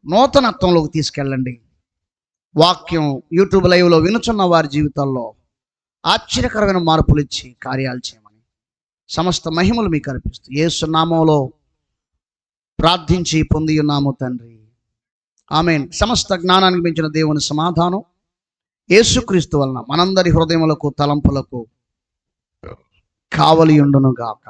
నూతనత్వంలోకి తీసుకెళ్ళండి. వాక్యం యూట్యూబ్ లైవ్లో వినుచున్న వారి జీవితాల్లో ఆశ్చర్యకరమైన మార్పులు ఇచ్చి కార్యాలు చేయమని సమస్త మహిమలు మీకు అర్పిస్తూ యేసు నామములో ప్రార్థించి పొంది ఉన్నాము తండ్రి, ఆమేన్. సమస్త జ్ఞానానికి మించిన దేవుని సమాధానం యేసుక్రీస్తు వలన మనందరి హృదయములకు తలంపులకు కావలి ఉండును గాక.